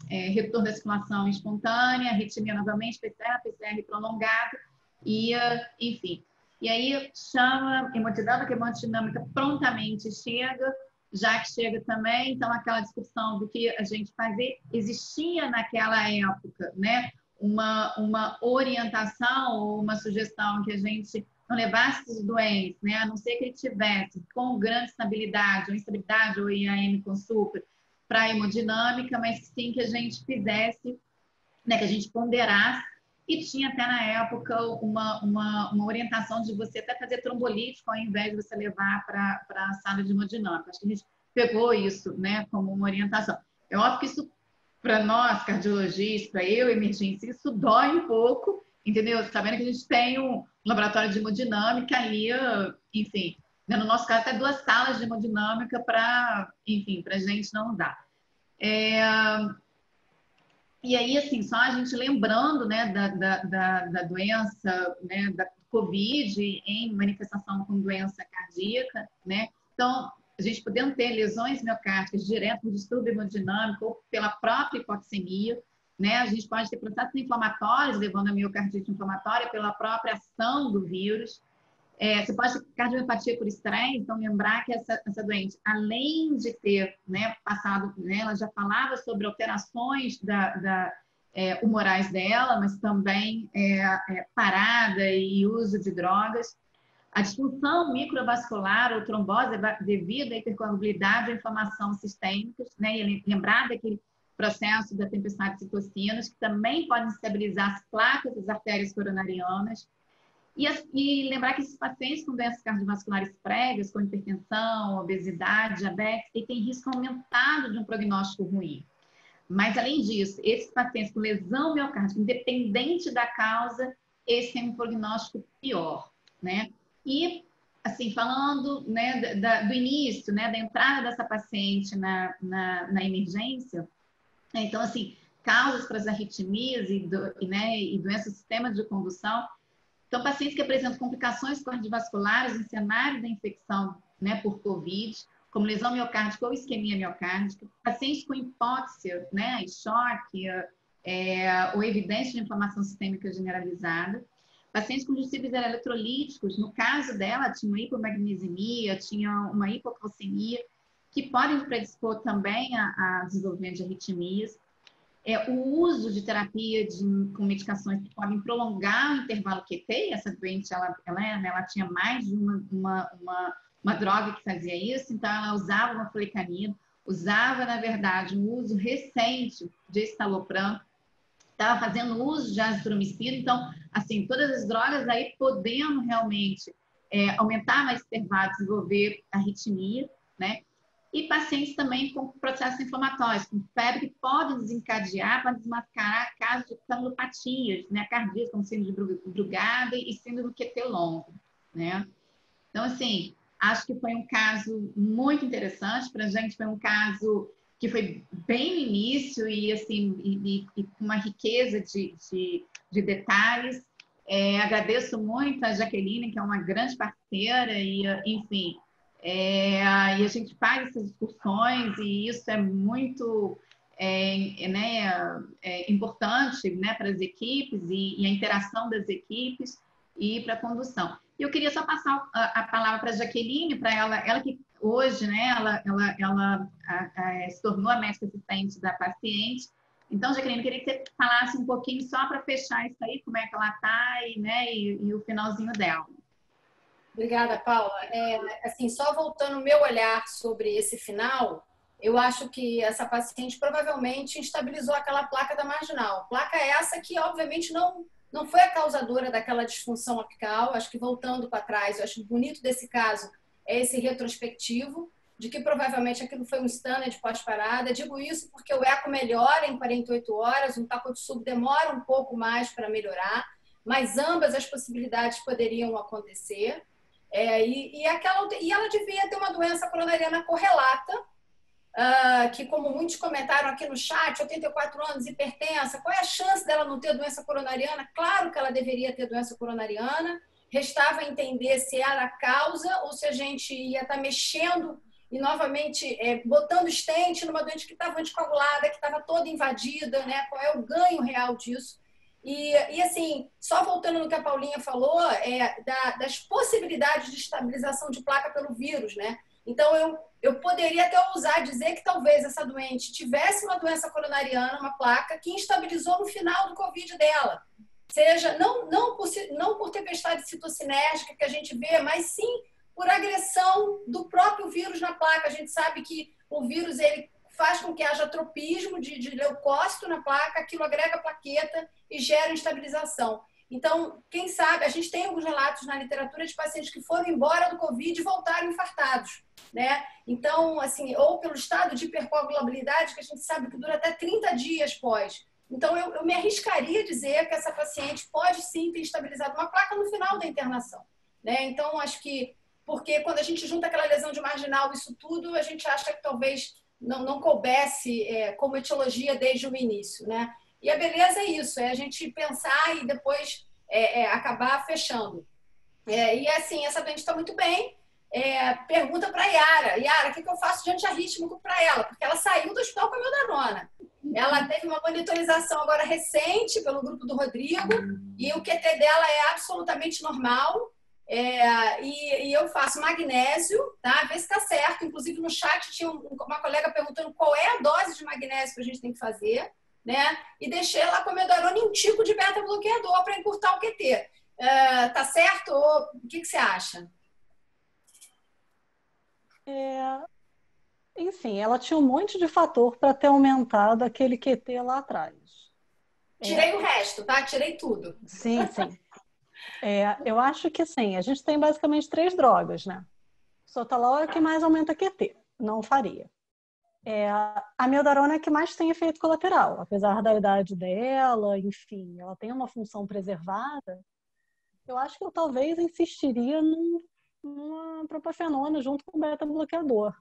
retorno da circulação espontânea, arritmia novamente, PCR prolongado, e, enfim. E aí chama hemodinâmica, a hemodinâmica prontamente chega, já que chega também, então aquela discussão do que a gente fazer, existia naquela época, né, uma orientação ou uma sugestão que a gente não levasse os doentes, né, a não ser que ele tivesse com grande estabilidade, ou instabilidade, ou IAM com super, para a hemodinâmica, mas sim que a gente fizesse, né, que a gente ponderasse, e tinha até na época uma orientação de você até fazer trombolítico ao invés de você levar para a sala de hemodinâmica. Acho que a gente pegou isso, né, como uma orientação. É óbvio que isso, para nós, cardiologistas, para eu, emergência, isso dói um pouco, entendeu? Sabendo que a gente tem um laboratório de hemodinâmica ali, enfim, né, no nosso caso, até 2 salas de hemodinâmica para, enfim, para a gente não usar. E aí, assim, só a gente lembrando, né, da doença, né, da COVID em manifestação com doença cardíaca, né? Então, a gente podendo ter lesões miocárdicas direto do distúrbio hemodinâmico ou pela própria hipoxemia, né? A gente pode ter processos inflamatórios levando a miocardite inflamatória pela própria ação do vírus. Você pode ter cardiopatia por estresse, então lembrar que essa doente, além de ter, né, passado, né, ela já falava sobre alterações humorais dela, mas também parada e uso de drogas. A disfunção microvascular ou trombose devido à hipercoagulabilidade ou inflamação sistêmicas, né, e lembrar daquele processo da tempestade de citocinas, que também podem estabilizar as placas das artérias coronarianas. E lembrar que esses pacientes com doenças cardiovasculares prévias, com hipertensão, obesidade, diabetes, eles têm risco aumentado de um prognóstico ruim. Mas, além disso, esses pacientes com lesão miocárdica, independente da causa, eles têm um prognóstico pior, né? E, assim, falando, né, do início, né, da entrada dessa paciente na emergência, né, então, assim, causas para as arritmias e doenças do sistema de condução. Então, pacientes que apresentam complicações cardiovasculares em cenário da infecção, né, por COVID, como lesão miocárdica ou isquemia miocárdica, pacientes com hipóxia, né, choque, ou evidência de inflamação sistêmica generalizada, pacientes com distúrbios eletrolíticos, no caso dela, tinha uma hipomagnesemia, tinha uma hipocalcemia, que podem predispor também a desenvolvimento de arritmias. O uso de terapia com medicações que podem prolongar o intervalo QT, essa doente ela tinha mais de uma droga que fazia isso, então ela usava uma flecainina, usava, na verdade, um uso recente de estalopram, estava fazendo uso de azitromicina, então, assim, todas as drogas aí podendo realmente aumentar mais intervalo, desenvolver arritmia, né? E pacientes também com processos inflamatórios, com febre, que podem desencadear para desmascarar casos de cardopatias, né, cardíacas, como síndrome de Brugada e síndrome do QT longo, né? Então, assim, acho que foi um caso muito interessante para a gente, foi um caso que foi bem no início e, assim, e com uma riqueza de detalhes. Agradeço muito a Jaqueline, que é uma grande parceira e, enfim... e a gente faz essas discussões e isso é muito importante, né, para as equipes e a interação das equipes e para a condução. E eu queria só passar a palavra para a Jaqueline, para ela que hoje, né, ela se tornou a médica assistente da paciente. Então, Jaqueline, eu queria que você falasse um pouquinho só para fechar isso aí, como é que ela está e o finalzinho dela. Obrigada, Paula. Assim, só voltando o meu olhar sobre esse final, eu acho que essa paciente provavelmente instabilizou aquela placa da marginal. Placa essa que, obviamente, não foi a causadora daquela disfunção apical. Acho que, voltando para trás, eu acho bonito desse caso é esse retrospectivo, de que provavelmente aquilo foi um stunner de pós-parada. Digo isso porque o eco melhora em 48 horas, um Takotsubo demora um pouco mais para melhorar, mas ambas as possibilidades poderiam acontecer. E ela devia ter uma doença coronariana correlata, que, como muitos comentaram aqui no chat, 84 anos, hipertensa, qual é a chance dela não ter doença coronariana? Claro que ela deveria ter doença coronariana, restava entender se era a causa ou se a gente ia estar mexendo e novamente botando stent numa doente que estava anticoagulada, que estava toda invadida, né? Qual é o ganho real disso? E assim, só voltando no que a Paulinha falou, das possibilidades de estabilização de placa pelo vírus, né? Então, eu poderia até ousar dizer que talvez essa doente tivesse uma doença coronariana, uma placa, que instabilizou no final do Covid dela. Seja, não por tempestade citocinérgica que a gente vê, mas sim por agressão do próprio vírus na placa. A gente sabe que o vírus, ele faz com que haja tropismo de leucócito na placa, aquilo agrega plaqueta e gera instabilização. Então, quem sabe, a gente tem alguns relatos na literatura de pacientes que foram embora do Covid e voltaram infartados, né? Então, assim, ou pelo estado de hipercoagulabilidade, que a gente sabe que dura até 30 dias pós. Então, eu me arriscaria a dizer que essa paciente pode sim ter estabilizado uma placa no final da internação, né? Então, acho que, porque quando a gente junta aquela lesão de marginal, isso tudo, a gente acha que talvez não coubesse como etiologia desde o início, né? E a beleza é isso, é a gente pensar e depois acabar fechando. E assim, essa doente está muito bem. Pergunta para a Yara. Yara, o que eu faço de antiarrítmico para ela? Porque ela saiu do hospital com a meldanona. Ela teve uma monitorização agora recente pelo grupo do Rodrigo e o QT dela é absolutamente normal. E eu faço magnésio, tá? Vê se está certo. Inclusive no chat tinha uma colega perguntando qual é a dose de magnésio que a gente tem que fazer, né? E deixei ela com a meldanona e um tipo de beta-bloqueador para encurtar o QT. Tá certo? Ou o que você acha? Enfim, ela tinha um monte de fator para ter aumentado aquele QT lá atrás. Tirei o resto, tá? Tirei tudo. Sim, sim. Eu acho que sim, a gente tem basicamente 3 drogas, né? Sotalol é o que mais aumenta QT, não faria. A meldarona é a que mais tem efeito colateral, apesar da idade dela, enfim, ela tem uma função preservada. Eu acho que eu talvez insistiria numa propafenona junto com o beta-bloqueador.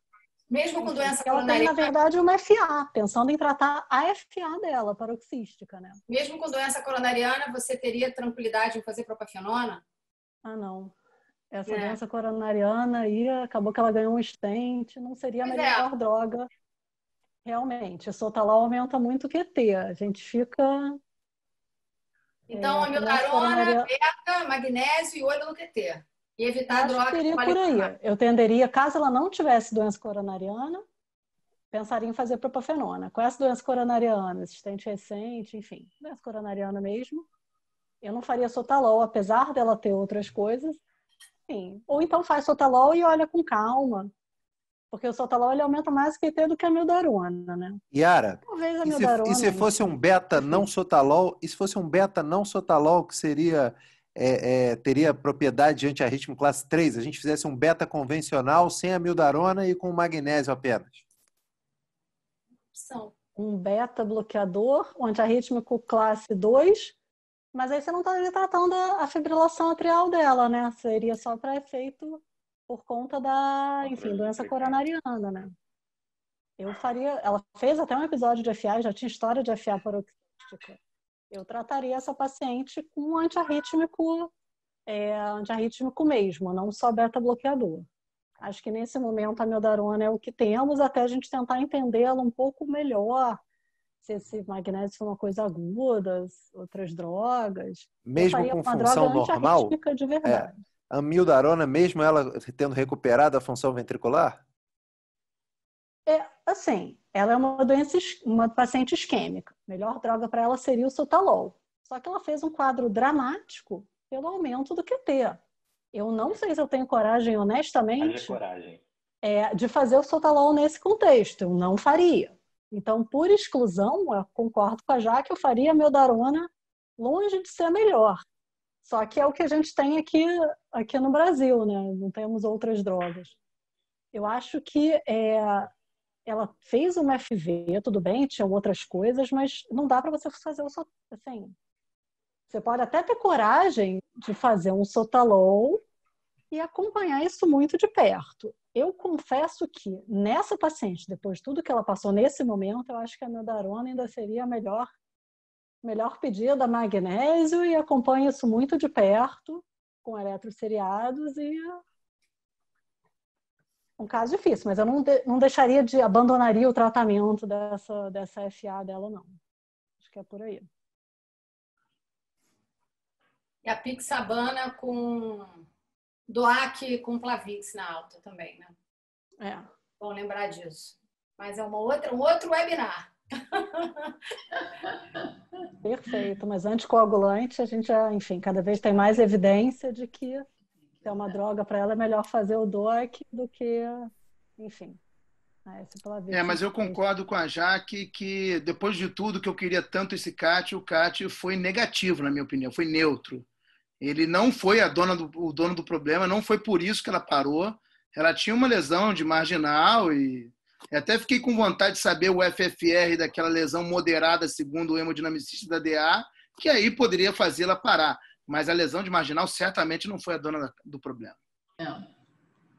Mesmo com doença ela coronariana? tem, na verdade, uma FA, pensando em tratar a FA dela, paroxística, né? Mesmo com doença coronariana, você teria tranquilidade em fazer propafenona? Ah, não. Essa doença coronariana aí, acabou que ela ganhou um stent, não seria a melhor droga. Realmente, o sotalol aumenta muito o QT. A gente fica... Então, a meldarona, beta, magnésio e olho no QT. E evitar drogas. Seria por aí. Eu tenderia, caso ela não tivesse doença coronariana, pensaria em fazer propafenona. Com essa doença coronariana, assistente recente, enfim, doença coronariana mesmo, eu não faria sotalol, apesar dela ter outras coisas. Enfim, ou então faz sotalol e olha com calma. Porque o sotalol ele aumenta mais o QT do que a mildarona, né? Yara, talvez a mildarona, e se fosse um beta não sotalol, e se fosse um beta não sotalol que seria teria propriedade de antiarrítmico classe 3, a gente fizesse um beta convencional sem a mildarona e com magnésio apenas? Um beta bloqueador, um antiarrítmico classe 2, mas aí você não estaria tratando a fibrilação atrial dela, né? Seria só para efeito por conta da, enfim, doença coronariana, né? Eu faria... Ela fez até um episódio de FA, já tinha história de FA paroxística. Eu trataria essa paciente com um antiarrítmico mesmo, não só beta-bloqueador. Acho que nesse momento a meldarona é o que temos, até a gente tentar entendê-la um pouco melhor, se esse magnésio for uma coisa aguda, outras drogas. Mesmo com função normal? De verdade. A mildarona, mesmo ela tendo recuperado a função ventricular? Assim, ela é uma paciente isquêmica. A melhor droga para ela seria o sotalol. Só que ela fez um quadro dramático pelo aumento do QT. Eu não sei se eu tenho coragem, honestamente, de fazer o sotalol nesse contexto. Eu não faria. Então, por exclusão, eu concordo com a Jaque, eu faria a meldarona longe de ser a melhor. Só que é o que a gente tem aqui no Brasil, né? Não temos outras drogas. Eu acho que ela fez uma FV, tudo bem, tinha outras coisas, mas não dá para você fazer assim. Você pode até ter coragem de fazer um sotalol e acompanhar isso muito de perto. Eu confesso que nessa paciente, depois de tudo que ela passou nesse momento, eu acho que a meldarona ainda seria a melhor pedida, magnésio, e acompanho isso muito de perto, com eletroseriados, e um caso difícil, mas eu não deixaria abandonaria o tratamento dessa FA dela, não. Acho que é por aí. E a Pixabana com DOAC com Plavix na alta também, né? Bom lembrar disso. Mas é um outro webinar. Perfeito, mas anticoagulante a gente já, enfim, cada vez tem mais evidência de que é uma droga para ela, é melhor fazer o DOAC do que, enfim. Mas eu concordo com a Jaque que, depois de tudo que eu queria tanto esse CAT, o CAT foi negativo, na minha opinião, foi neutro. Ele não foi o dono do problema, não foi por isso que ela parou. Ela tinha uma lesão de marginal e até fiquei com vontade de saber o FFR daquela lesão moderada, segundo o hemodinamicista da DA, que aí poderia fazê-la parar. Mas a lesão de marginal certamente não foi a dona do problema. Não.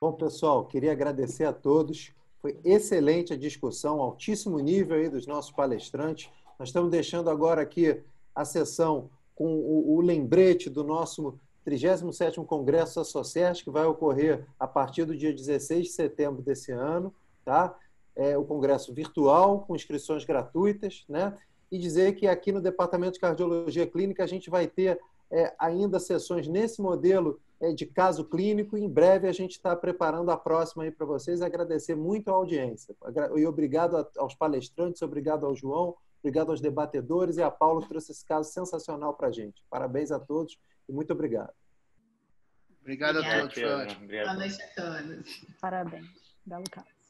Bom, pessoal, queria agradecer a todos. Foi excelente a discussão, altíssimo nível aí dos nossos palestrantes. Nós estamos deixando agora aqui a sessão com o lembrete do nosso 37º Congresso da SOCERJ, que vai ocorrer a partir do dia 16 de setembro desse ano, tá? É o congresso virtual, com inscrições gratuitas, né? E dizer que aqui no Departamento de Cardiologia Clínica a gente vai ter ainda sessões nesse modelo de caso clínico. Em breve a gente está preparando a próxima aí para vocês. Agradecer muito a audiência. E obrigado aos palestrantes, obrigado ao João, obrigado aos debatedores e a Paula que trouxe esse caso sensacional para a gente. Parabéns a todos e muito obrigado. Obrigado a todos. Boa noite a todos. Parabéns. Belo caso.